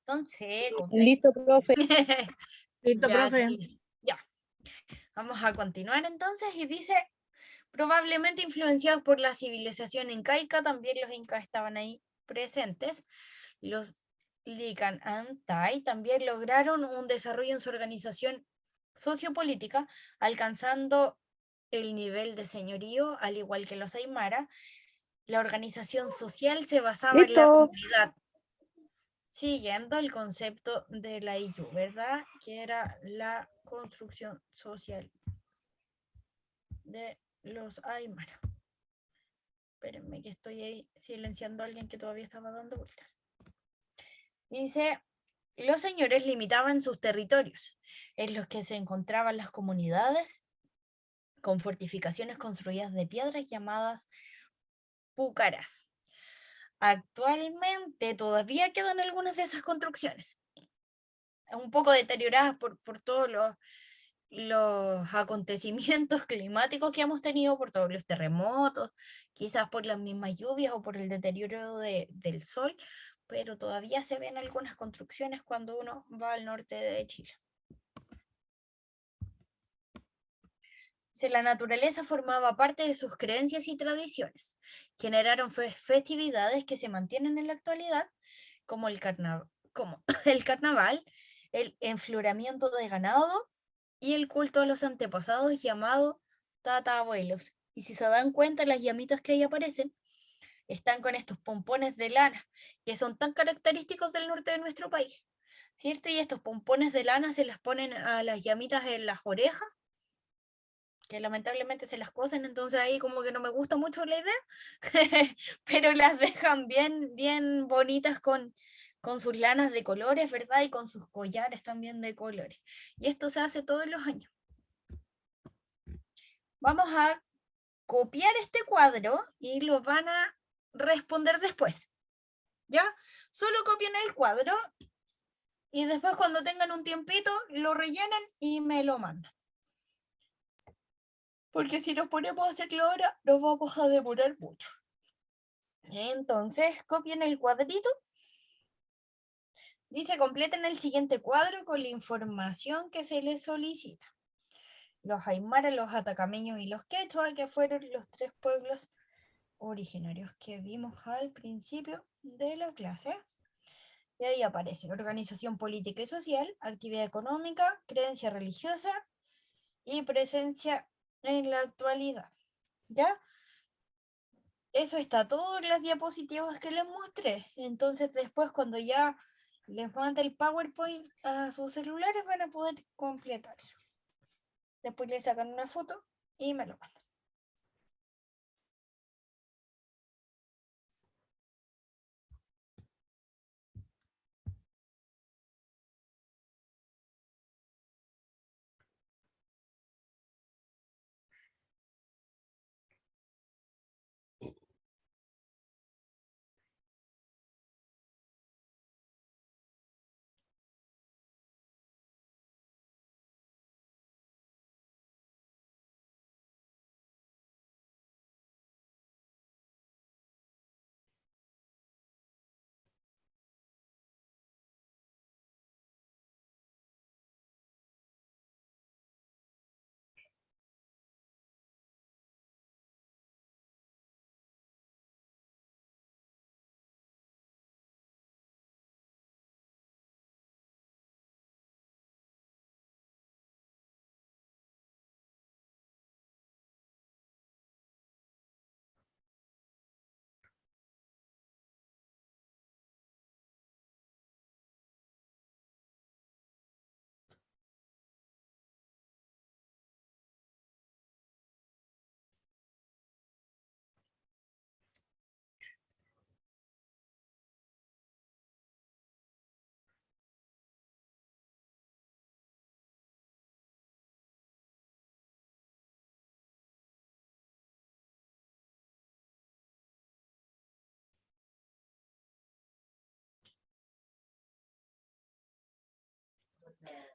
Son secos. Listo, profe. Listo, Ya, profe. chiquillos, ya. Vamos a continuar entonces y dice, probablemente influenciados por la civilización incaica, también los incas estaban ahí presentes. Los Lican Antay también lograron un desarrollo en su organización sociopolítica, alcanzando el nivel de señorío, al igual que los Aymara. La organización social se basaba en la Listo. comunidad, siguiendo el concepto de la IYU, ¿verdad? Que era la construcción social de los Aymara. Espérenme que estoy ahí silenciando a alguien que todavía estaba dando vueltas. Dice, los señores limitaban sus territorios, en los que se encontraban las comunidades con fortificaciones construidas de piedras llamadas púcaras. Actualmente todavía quedan algunas de esas construcciones, un poco deterioradas por todos los acontecimientos climáticos que hemos tenido, por todos los terremotos, quizás por las mismas lluvias o por el deterioro del sol, pero todavía se ven algunas construcciones cuando uno va al norte de Chile. Si la naturaleza formaba parte de sus creencias y tradiciones, generaron festividades que se mantienen en la actualidad, como el carnaval, el enfloramiento de ganado y el culto a los antepasados llamado tataabuelos. Y si se dan cuenta, las llamitas que ahí aparecen están con estos pompones de lana, que son tan característicos del norte de nuestro país, ¿cierto? Y estos pompones de lana se las ponen a las llamitas en las orejas, que lamentablemente se las cosen, entonces ahí como que no me gusta mucho la idea, pero las dejan bien bonitas con sus lanas de colores, ¿verdad? Y con sus collares también de colores. Y esto se hace todos los años. Vamos a copiar este cuadro y lo van a responder después, ¿ya? Solo copien el cuadro y después cuando tengan un tiempito lo rellenan y me lo mandan. Porque si nos ponemos a hacerlo ahora, nos vamos a demorar mucho. Entonces, copien el cuadrito. Dice, completen el siguiente cuadro con la información que se les solicita. Los Aymara, los Atacameños y los Quechua, que fueron los 3 pueblos originarios que vimos al principio de la clase. Y ahí aparece organización política y social, actividad económica, creencia religiosa y presencia en la actualidad. ¿Ya? Eso está todo en las diapositivas que les mostré. Entonces después cuando ya les mande el PowerPoint a sus celulares van a poder completarlo. Después le sacan una foto y me lo mandan.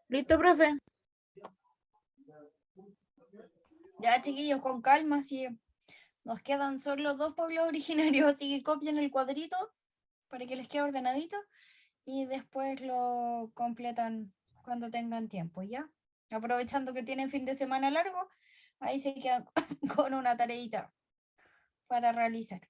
¿Listo, profe? Ya, chiquillos, con calma, si nos quedan solo 2 pueblos originarios, así que copien el cuadrito para que les quede ordenadito y después lo completan cuando tengan tiempo, ¿ya? Aprovechando que tienen fin de semana largo, ahí se quedan con una tareita para realizar.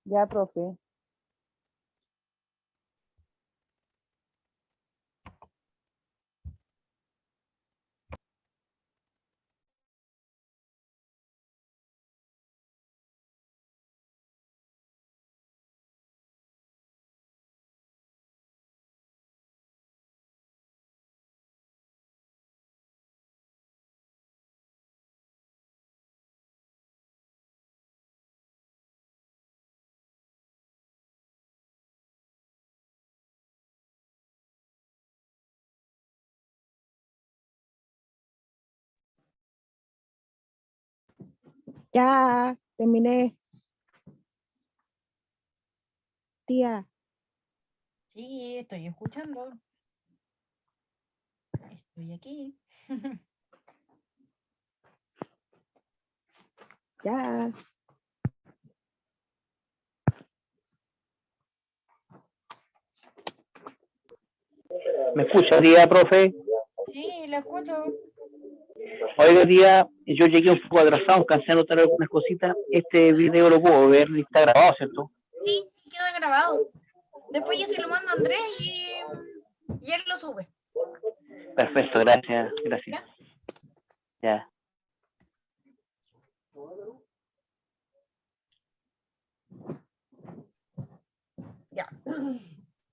Ya, profe. Ya, terminé. Tía, Sí, estoy escuchando. Estoy aquí. ya. ¿Me escucha, tía, profe? Sí, lo escucho. Oiga, tía, yo llegué un poco atrasado, alcancé a notar algunas cositas. Este video lo puedo ver, está grabado, ¿cierto? Sí, sí queda grabado. Después yo se lo mando a Andrés y él lo sube. Perfecto, gracias, gracias. Ya. Ya.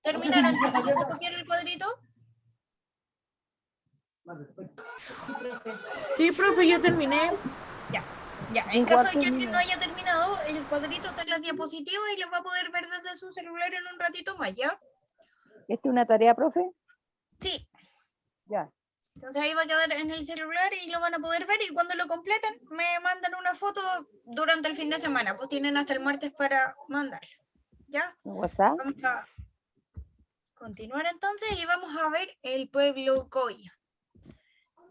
¿Terminaron, chicos, de copiar el cuadrito? Sí, profe, yo terminé. Ya, en caso de que alguien no haya terminado, el cuadrito está en las diapositivas y lo va a poder ver desde su celular en un ratito más, ¿ya? ¿Esta es una tarea, profe? Sí. Ya. Entonces ahí va a quedar en el celular y lo van a poder ver y cuando lo completen me mandan una foto durante el fin de semana. Pues tienen hasta el martes para mandarlo. ¿Ya? ¿WhatsApp? Vamos a continuar entonces y vamos a ver el pueblo Coya.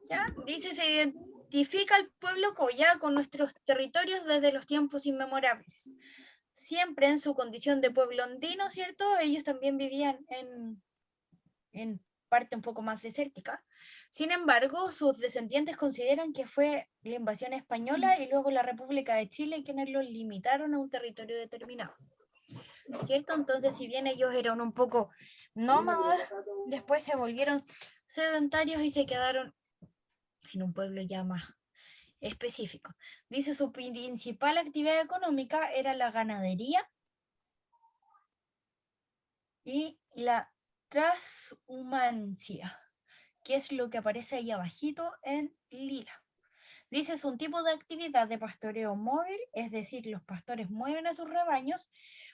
¿Ya? Dice, se identifica el pueblo Coya con nuestros territorios desde los tiempos inmemorables. Siempre en su condición de pueblo andino, ¿cierto? Ellos también vivían en parte un poco más desértica. Sin embargo, sus descendientes consideran que fue la invasión española y luego la República de Chile quienes los limitaron a un territorio determinado. ¿Cierto? Entonces, si bien ellos eran un poco nómadas, después se volvieron sedentarios y se quedaron en un pueblo ya más específico. Dice su principal actividad económica era la ganadería y la transhumancia, que es lo que aparece ahí abajito en lila. Dice, es un tipo de actividad de pastoreo móvil, es decir, los pastores mueven a sus rebaños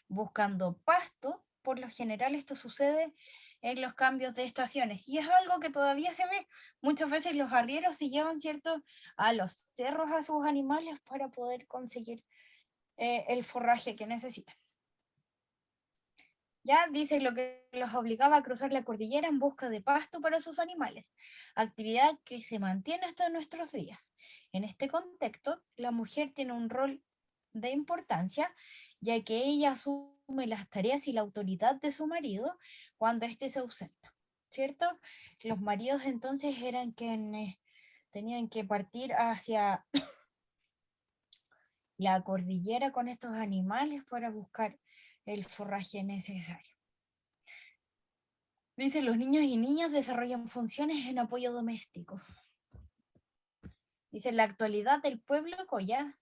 buscando pasto. Por lo general esto sucede en los cambios de estaciones y es algo que todavía se ve. Muchas veces los arrieros se llevan, ¿cierto?, a los cerros a sus animales para poder conseguir el forraje que necesitan. Ya dice lo que los obligaba a cruzar la cordillera en busca de pasto para sus animales, actividad que se mantiene hasta nuestros días. En este contexto, la mujer tiene un rol de importancia, ya que ella asume las tareas y la autoridad de su marido cuando éste se ausenta, ¿cierto? Los maridos entonces eran quienes tenían que partir hacia la cordillera con estos animales para buscar el forraje necesario. Dice, los niños y niñas desarrollan funciones en apoyo doméstico. Dice, en la actualidad el pueblo Coya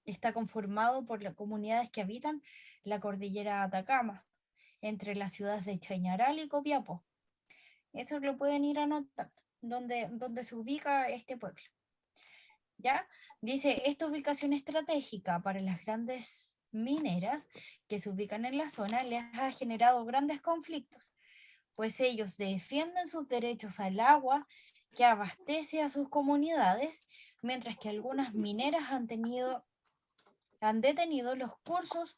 está conformado por las comunidades que habitan la cordillera Atacama, entre las ciudades de Chañaral y Copiapó. Eso lo pueden ir anotando, donde se ubica este pueblo. ¿Ya? Dice, esta ubicación estratégica para las grandes mineras que se ubican en la zona les ha generado grandes conflictos, pues ellos defienden sus derechos al agua que abastece a sus comunidades, mientras que algunas mineras han detenido los cursos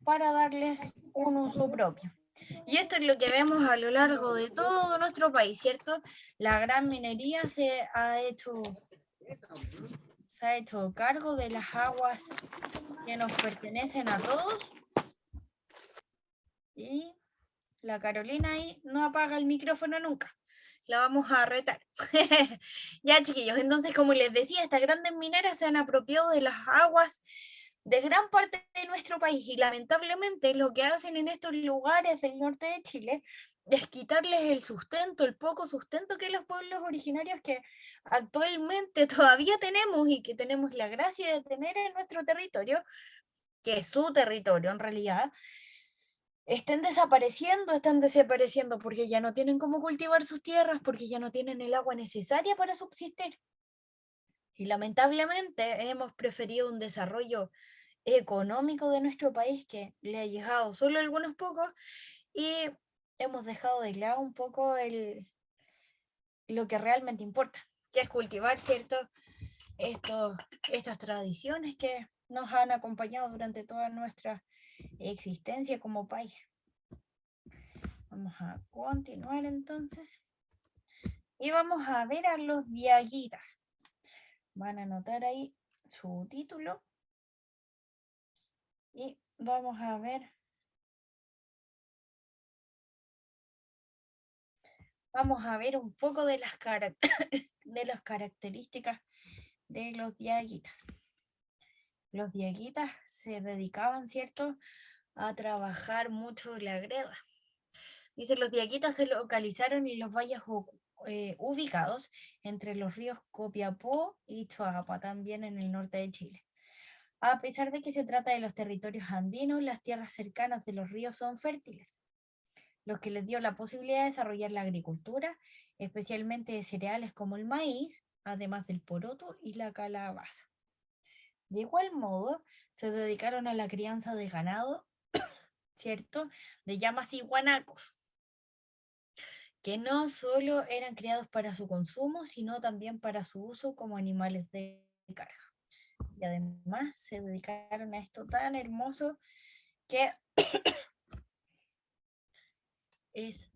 para darles un uso propio. Y esto es lo que vemos a lo largo de todo nuestro país, ¿cierto? La gran minería se ha hecho cargo de las aguas que nos pertenecen a todos. Y la Carolina ahí no apaga el micrófono nunca. La vamos a retar. Ya, chiquillos, entonces, como les decía, estas grandes mineras se han apropiado de las aguas de gran parte de nuestro país y lamentablemente lo que hacen en estos lugares del norte de Chile es quitarles el sustento, el poco sustento que los pueblos originarios que actualmente todavía tenemos y que tenemos la gracia de tener en nuestro territorio, que es su territorio en realidad, están desapareciendo porque ya no tienen cómo cultivar sus tierras, porque ya no tienen el agua necesaria para subsistir. Y lamentablemente hemos preferido un desarrollo económico de nuestro país que le ha llegado solo a algunos pocos y hemos dejado de lado un poco lo que realmente importa, que es cultivar, ¿cierto? Estas tradiciones que nos han acompañado durante toda nuestra existencia como país. Vamos a continuar entonces. Y vamos a ver a los diaguitas. Van a anotar ahí su título. Y vamos a ver. Vamos a ver un poco de las características de los diaguitas. Los diaguitas se dedicaban, ¿cierto?, a trabajar mucho la greda. Dice, los diaguitas se localizaron en los valles ubicados entre los ríos Copiapó y Choapa, también en el norte de Chile. A pesar de que se trata de los territorios andinos, las tierras cercanas de los ríos son fértiles, lo que les dio la posibilidad de desarrollar la agricultura, especialmente de cereales como el maíz, además del poroto y la calabaza. De igual modo, se dedicaron a la crianza de ganado, ¿cierto?, de llamas y guanacos, que no solo eran criados para su consumo, sino también para su uso como animales de carga. Y además se dedicaron a esto tan hermoso que es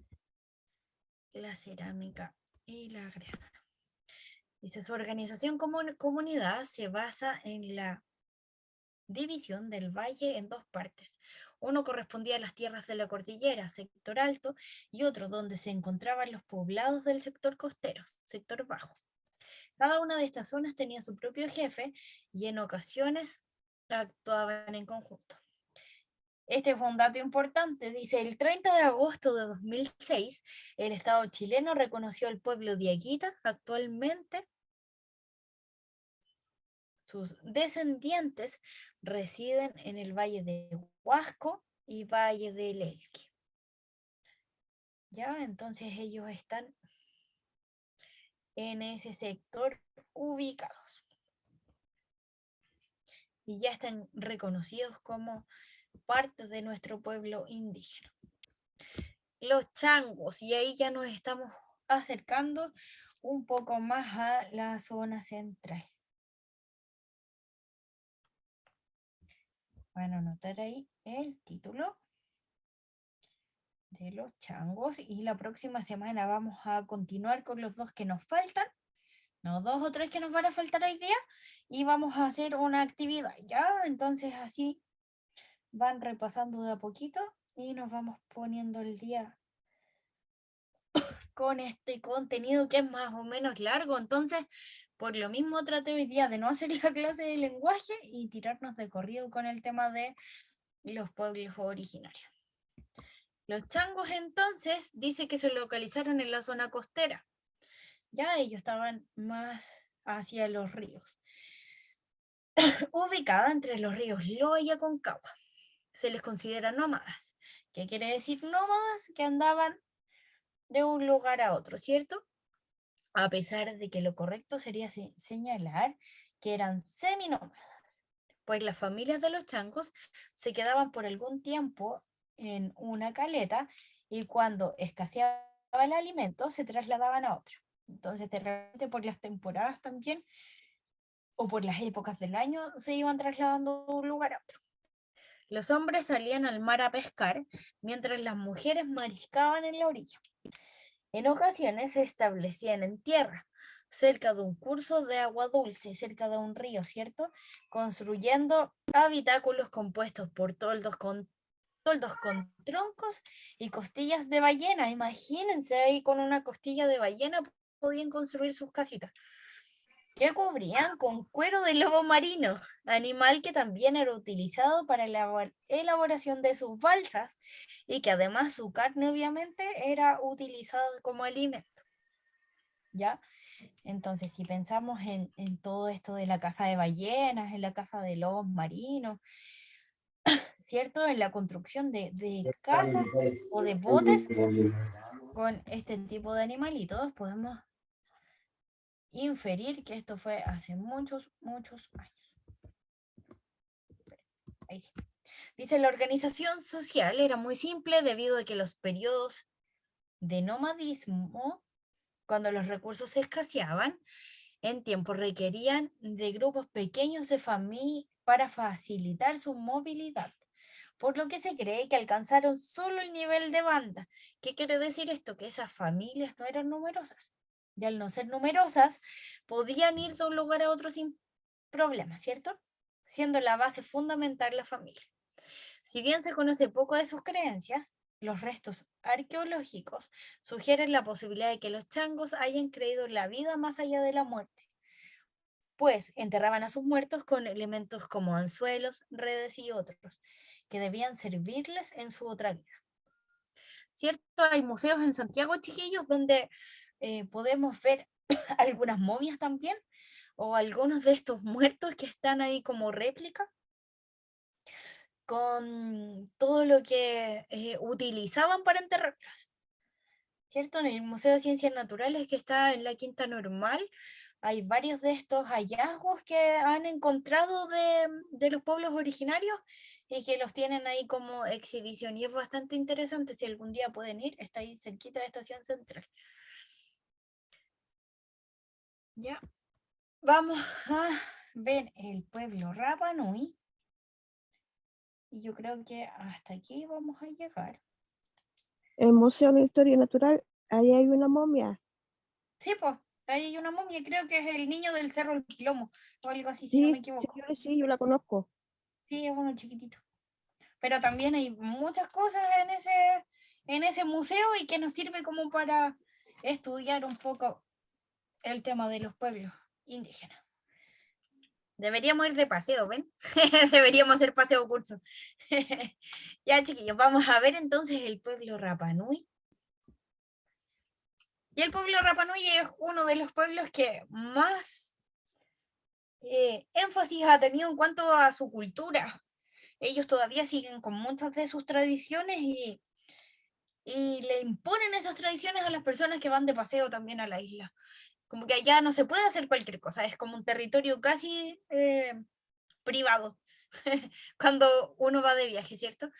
la cerámica y la greda. Dice, su organización como comunidad se basa en la división del valle en dos partes. Uno correspondía a las tierras de la cordillera, sector alto, y otro donde se encontraban los poblados del sector costero, sector bajo. Cada una de estas zonas tenía su propio jefe y en ocasiones actuaban en conjunto. Este fue un dato importante. Dice, el 30 de agosto de 2006, el Estado chileno reconoció al pueblo diaguita. Actualmente, sus descendientes residen en el Valle de Huasco y Valle del Elqui. Ya, entonces ellos están en ese sector ubicados. Y ya están reconocidos como parte de nuestro pueblo indígena. Los changos, y ahí ya nos estamos acercando un poco más a la zona central. Van a anotar ahí el título de los changos y la próxima semana vamos a continuar con los 2 que nos faltan, no 2 o 3 que nos van a faltar hoy día, y vamos a hacer una actividad, ¿ya? Entonces así van repasando de a poquito y nos vamos poniendo el día con este contenido que es más o menos largo. Entonces, por lo mismo traté hoy día de no hacer la clase de lenguaje y tirarnos de corrido con el tema de los pueblos originarios. Los changos entonces dice que se localizaron en la zona costera. Ya ellos estaban más hacia los ríos. Ubicada entre los ríos Loa y Aconcagua. Se les considera nómadas. ¿Qué quiere decir nómadas? Que andaban de un lugar a otro, ¿cierto? A pesar de que lo correcto sería señalar que eran seminómadas, pues las familias de los changos se quedaban por algún tiempo en una caleta y cuando escaseaba el alimento se trasladaban a otra. Entonces, de repente por las temporadas también, o por las épocas del año, se iban trasladando de un lugar a otro. Los hombres salían al mar a pescar, mientras las mujeres mariscaban en la orilla. En ocasiones se establecían en tierra, cerca de un curso de agua dulce, cerca de un río, ¿cierto? Construyendo habitáculos compuestos por toldos con troncos y costillas de ballena. Imagínense ahí con una costilla de ballena podían construir sus casitas, que cubrían con cuero de lobo marino, animal que también era utilizado para la elaboración de sus balsas y que además su carne obviamente era utilizada como alimento. ¿Ya? Entonces, si pensamos en todo esto de la caza de ballenas, en la caza de lobos marinos, ¿cierto? En la construcción de casas o de botes con este tipo de animalitos, podemos inferir que esto fue hace muchos años. Ahí sí. Dice, la organización social era muy simple debido a que los periodos de nomadismo, cuando los recursos se escaseaban, en tiempo requerían de grupos pequeños de familias para facilitar su movilidad, por lo que se cree que alcanzaron solo el nivel de banda. ¿Qué quiere decir esto? Que esas familias no eran numerosas. Y al no ser numerosas, podían ir de un lugar a otro sin problema, ¿cierto? Siendo la base fundamental la familia. Si bien se conoce poco de sus creencias, los restos arqueológicos sugieren la posibilidad de que los changos hayan creído en la vida más allá de la muerte, pues enterraban a sus muertos con elementos como anzuelos, redes y otros, que debían servirles en su otra vida. ¿Cierto? Hay museos en Santiago, chiquillos, donde podemos ver algunas momias también, o algunos de estos muertos que están ahí como réplica, con todo lo que utilizaban para enterrarlos. ¿Cierto? En el Museo de Ciencias Naturales, que está en la Quinta Normal, hay varios de estos hallazgos que han encontrado de los pueblos originarios y que los tienen ahí como exhibición. Y es bastante interesante, si algún día pueden ir, está ahí cerquita de Estación Central. Ya, vamos a ver el pueblo Rapa Nui. Y yo creo que hasta aquí vamos a llegar. El Museo de Historia Natural, ahí hay una momia. Sí, pues, ahí hay una momia, creo que es el niño del Cerro del Plomo, o algo así, si no me equivoco. Sí, yo la conozco. Sí, es uno chiquitito. Pero también hay muchas cosas en ese museo y que nos sirve como para estudiar un poco el tema de los pueblos indígenas. Deberíamos ir de paseo, ¿ven? Deberíamos hacer paseo curso. Ya, chiquillos, vamos a ver entonces el pueblo Rapa Nui. Y el pueblo Rapa Nui es uno de los pueblos que más énfasis ha tenido en cuanto a su cultura. Ellos todavía siguen con muchas de sus tradiciones y y le imponen esas tradiciones a las personas que van de paseo también a la isla. Como que allá no se puede hacer cualquier cosa, es como un territorio casi privado cuando uno va de viaje, ¿cierto?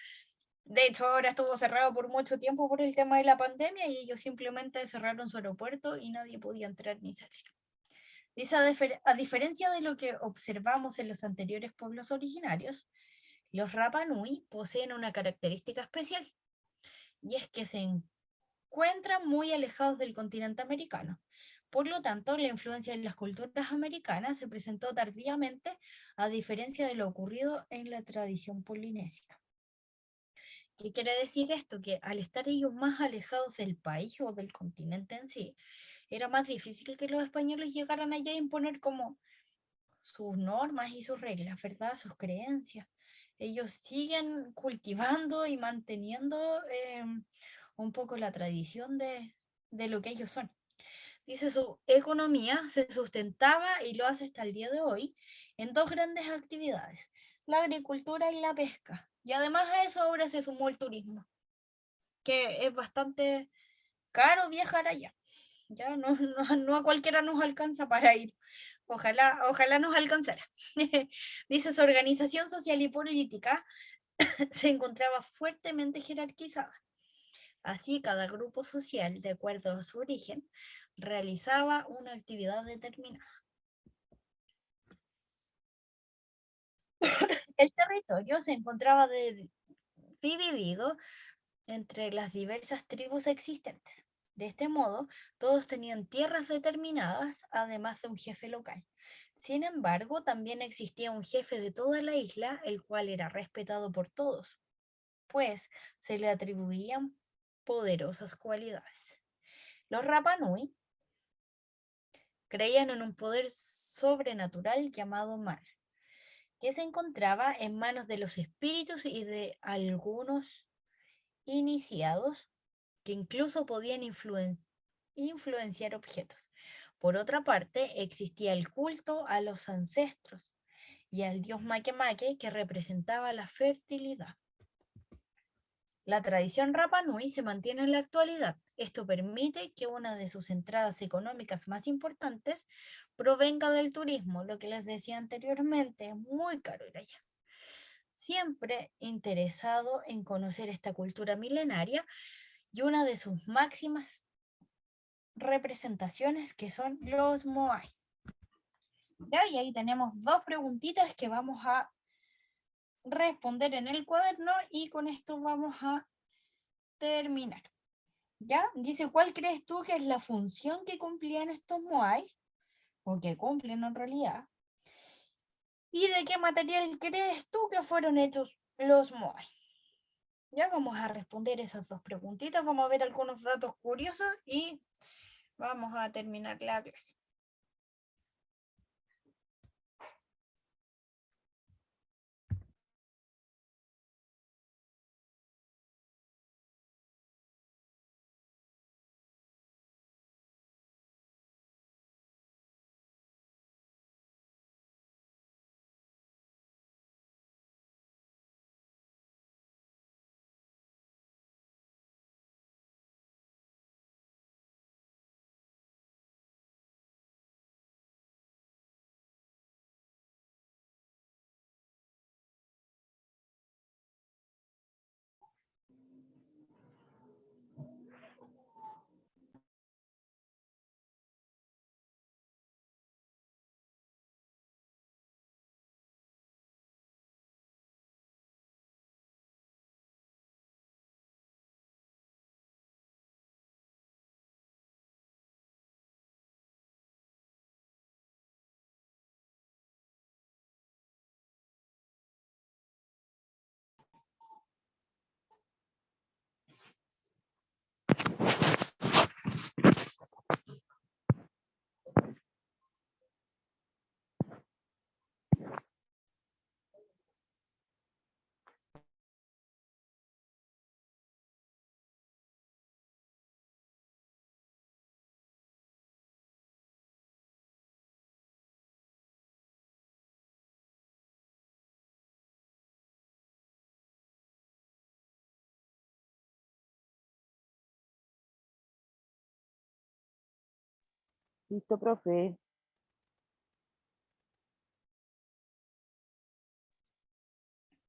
De hecho, ahora estuvo cerrado por mucho tiempo por el tema de la pandemia y ellos simplemente cerraron su aeropuerto y nadie podía entrar ni salir. Dice, a diferencia de lo que observamos en los anteriores pueblos originarios, los Rapa Nui poseen una característica especial, y es que se encuentran muy alejados del continente americano. Por lo tanto, la influencia en las culturas americanas se presentó tardíamente, a diferencia de lo ocurrido en la tradición polinésica. ¿Qué quiere decir esto? Que al estar ellos más alejados del país o del continente en sí, era más difícil que los españoles llegaran allá a imponer como sus normas y sus reglas, ¿verdad? Sus creencias. Ellos siguen cultivando y manteniendo un poco la tradición de lo que ellos son. Dice, su economía se sustentaba y lo hace hasta el día de hoy en dos grandes actividades, la agricultura y la pesca. Y además a eso ahora se sumó el turismo, que es bastante caro viajar allá. Ya no a cualquiera nos alcanza para ir. Ojalá nos alcanzara. Dice, su organización social y política se encontraba fuertemente jerarquizada. Así, cada grupo social, de acuerdo a su origen, realizaba una actividad determinada. El territorio se encontraba dividido entre las diversas tribus existentes. De este modo, todos tenían tierras determinadas, además de un jefe local. Sin embargo, también existía un jefe de toda la isla, el cual era respetado por todos, pues se le atribuían poderosas cualidades. Los Rapa Nui creían en un poder sobrenatural llamado Mana, que se encontraba en manos de los espíritus y de algunos iniciados que incluso podían influenciar objetos. Por otra parte, existía el culto a los ancestros y al dios Makemake, que representaba la fertilidad. La tradición Rapa Nui se mantiene en la actualidad. Esto permite que una de sus entradas económicas más importantes provenga del turismo, lo que les decía anteriormente, es muy caro ir allá. Siempre interesado en conocer esta cultura milenaria y una de sus máximas representaciones, que son los Moai. ¿Ya? Y ahí tenemos dos preguntitas que vamos a responder en el cuaderno y con esto vamos a terminar. ¿Ya? Dice, ¿cuál crees tú que es la función que cumplían estos Moai? O que cumplen en realidad. ¿Y de qué material crees tú que fueron hechos los Moai? Ya vamos a responder esas dos preguntitas, vamos a ver algunos datos curiosos y vamos a terminar la clase. Listo, profe.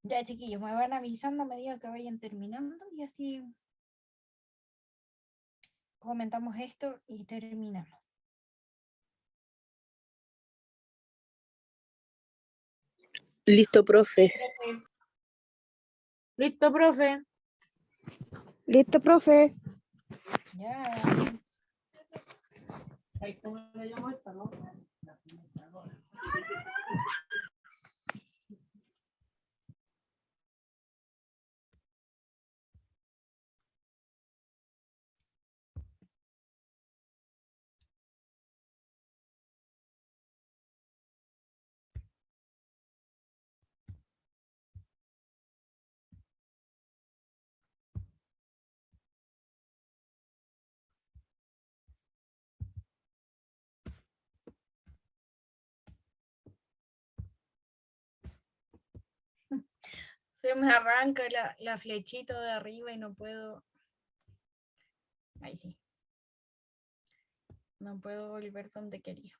Ya, chiquillos, me van avisando a medida que vayan terminando y así comentamos esto y terminamos. Listo, profe. Listo, profe. Listo, profe. Ya. Se me arranca la flechita de arriba y no puedo. Ahí sí. No puedo volver donde quería.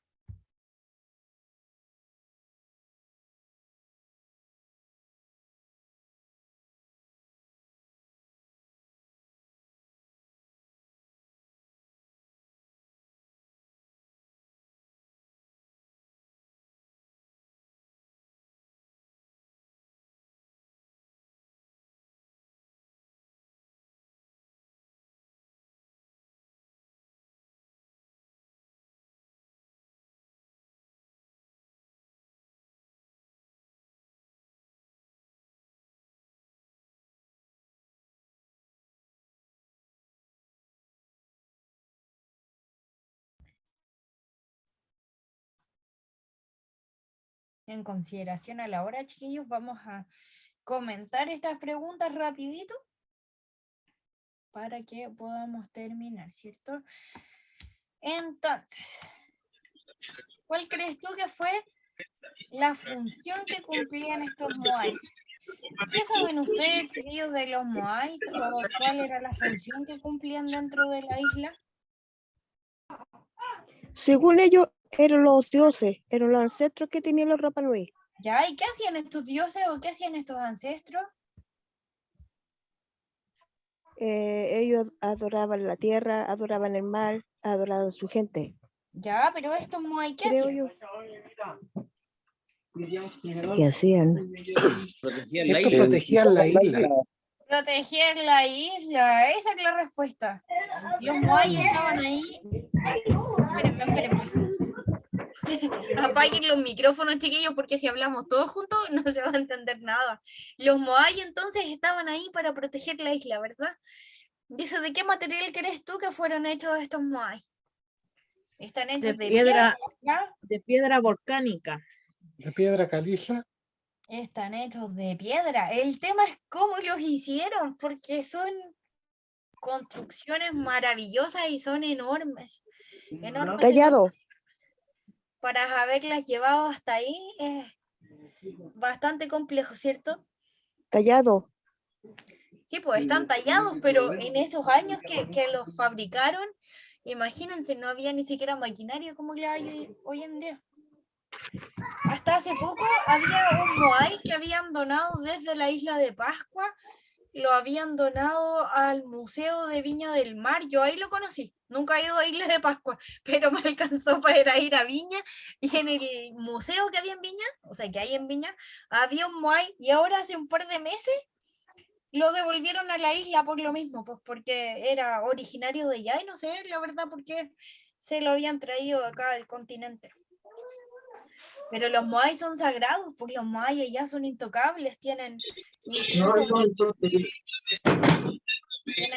En consideración a la hora, chiquillos, vamos a comentar estas preguntas rapidito para que podamos terminar, ¿cierto? Entonces, ¿cuál crees tú que fue la función que cumplían estos moais? ¿Qué saben ustedes, chiquillos, de los moais o cuál era la función que cumplían dentro de la isla? Según ellos, eran los dioses, eran los ancestros que tenían los Rapa Nui. ¿Ya? ¿Y qué hacían estos dioses o qué hacían estos ancestros? Ellos adoraban la tierra, adoraban el mar, adoraban su gente. Ya, pero estos moai, ¿qué Creo hacían? yo. ¿Qué hacían? Estos protegían la isla. Proteger la isla, esa es la respuesta. Los moai estaban ahí. Espérenme. Apaguen los micrófonos, chiquillos, porque si hablamos todos juntos no se va a entender nada. Los moai entonces estaban ahí para proteger la isla, ¿verdad? Dice, ¿de qué material crees tú que fueron hechos estos moai? Están hechos de piedra, ¿ya? De piedra volcánica. De piedra caliza. Están hechos de piedra. El tema es cómo los hicieron, porque son construcciones maravillosas y son enormes. Enormes. Tallado. Para haberlas llevado hasta ahí es bastante complejo, ¿cierto? Tallado. Sí, pues están tallados, pero en esos años que los fabricaron, imagínense, no había ni siquiera maquinaria como la hay hoy en día. Hasta hace poco había un moai que habían donado desde la isla de Pascua, lo habían donado al Museo de Viña del Mar, yo ahí lo conocí, nunca he ido a Isla de Pascua, pero me alcanzó para ir a Viña, y en el museo que había en Viña, o sea que hay en Viña, había un moai, y ahora hace un par de meses lo devolvieron a la isla por lo mismo, pues porque era originario de allá, y no sé, la verdad, por qué se lo habían traído acá al continente. Pero los moai son sagrados, porque los moai allá son intocables, tienen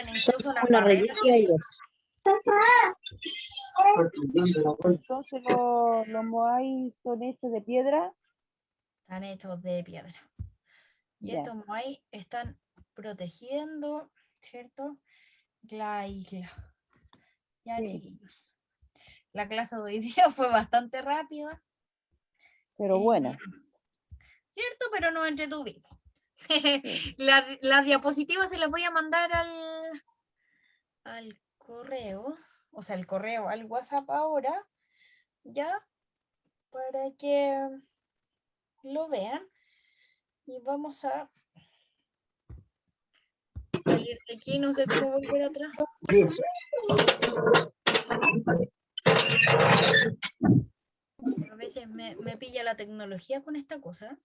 incluso una barrera. Entonces los moai son hechos de piedra. Están hechos de piedra. Y Ya. estos moai están protegiendo, ¿cierto? La isla. Ya, Sí. chiquillos. La clase de hoy día fue bastante rápida. Pero buena. ¿Cierto? Pero nos entretuvimos. Las diapositivas se las voy a mandar al correo, o sea, al correo, al WhatsApp ahora, ya, para que lo vean. Y vamos a salir de aquí, no sé cómo volver atrás. A veces me pilla la tecnología con esta cosa.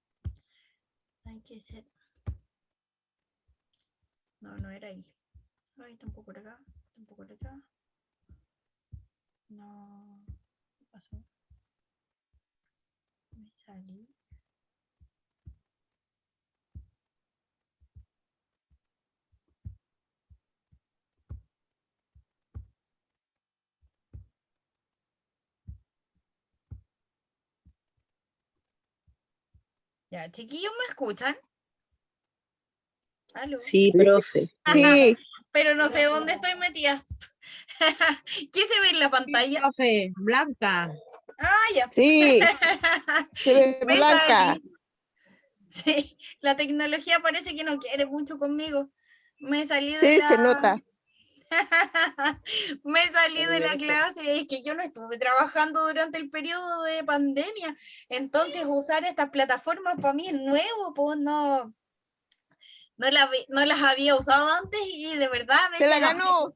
Hay que ser... No, no era ahí. Ay, tampoco era acá. Tampoco era acá. No. ¿Qué pasó? Me salí. Ya, chiquillos, ¿me escuchan? ¿Aló? Sí, profe. Sí, Pero no sé dónde estoy metida. ¿Qué se ve en la Sí, pantalla? profe, Blanca. Ah, ya. sí, se ve Me blanca. salí. Sí, la tecnología parece que no quiere mucho conmigo. Me salí de Sí, la... se nota. Me salí de la clase, es que yo no estuve trabajando durante el periodo de pandemia, entonces usar estas plataformas para mí es nuevo, pues no, no las había usado antes y de verdad a Se veces la ganó.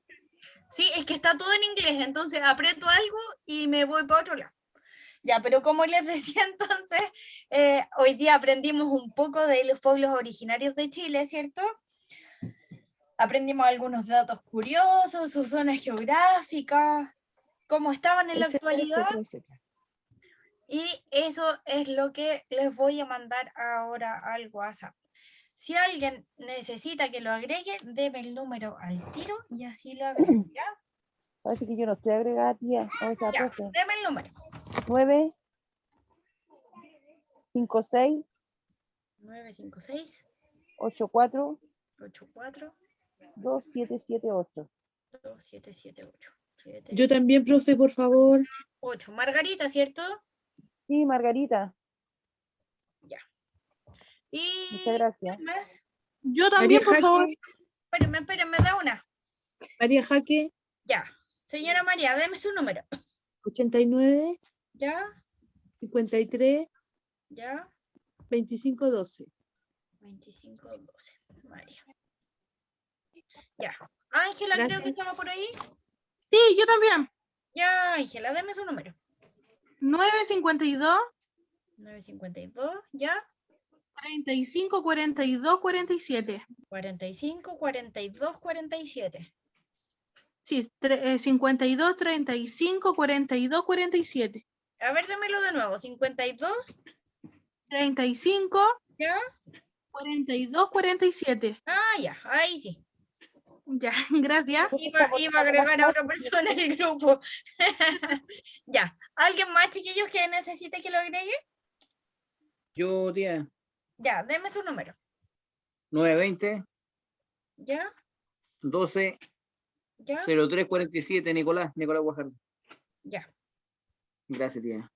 sí, es que está todo en inglés, entonces aprieto algo y me voy para otro lado. Ya, pero como les decía entonces, hoy día aprendimos un poco de los pueblos originarios de Chile, ¿cierto? Aprendimos algunos datos curiosos, sus zonas geográficas, cómo estaban en la Etcétera, actualidad, etcétera, etcétera. y eso es lo que les voy a mandar ahora al WhatsApp. Si alguien necesita que lo agregue, deme el número al tiro y así lo agrego, ¿ya? Parece que yo no estoy agregada, tía. O sea, Ya, profe. deme el número. 9, 56, 956 84, 84 2778. 2778. Yo también, profe, por favor. 8. Margarita, ¿cierto? Sí, Margarita. Ya. Y Muchas gracias. ¿quién más? Yo María también, por favor. Jaque. Espérenme, da una. María Jaque, Ya. Señora María, deme su número. 89, ¿Ya? 53, ¿Ya? 25, 12. 2512. María. Ya. Ángela, creo que Gracias. estaba por ahí. Sí, yo también. Ya, Ángela, deme su número. 952 952, ¿ya? 35 42 47. 45 42 47. Sí, 52 35 42 47. A ver, démelo de nuevo. 52, 35 ¿ya? 42 47. Ah, ya, ahí sí. Ya, gracias. Iba a agregar a otra persona en el grupo. Ya. ¿Alguien más, chiquillos, que necesite que lo agregue? Yo, tía, Ya, deme su número. 920 ¿Ya? 12 ¿Ya? 0347, Nicolás Guajardo. Ya. Gracias, tía.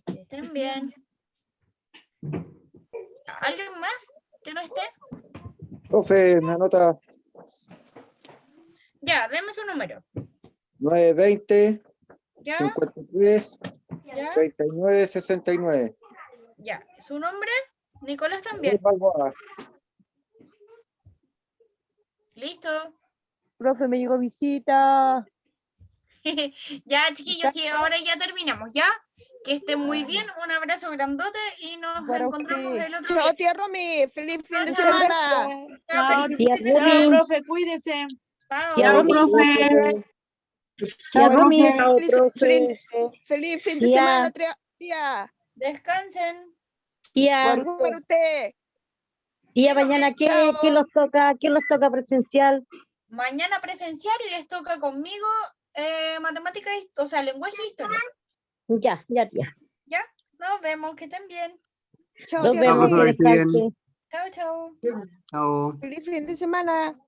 Que estén bien. ¿Alguien más que no esté? Profe, me anota Ya, deme su número. 920 ¿Ya? 53 ¿Ya? 39 69. Ya. ¿Su nombre? Nicolás también. Balboa. Listo. Profe, me llegó visita. Ya, chiquillos, sí, ahora ya terminamos, ¿ya? Que estén muy bien, un abrazo grandote y nos Para encontramos usted. el otro Chao, día. tía Romy. Feliz fin de Chao, semana. Chao, feliz Tía fin de semana. Chao, Rumi, profe, cuídese. Chao. tía Chao, Rumi, profe. tía Rumi, Chao, profe. Feliz fin de tía, semana, tía. Descansen. tía, Igual para usted. tía, mañana, ¿qué Chao. los toca presencial? Mañana presencial les toca conmigo matemáticas, o sea, lenguaje e historia. Ya, ya, tía. ¿Ya? Nos vemos, que estén bien. Chao, Nos tía vemos, que Romy. descanse. Chao, chao. Chao. Feliz fin de semana.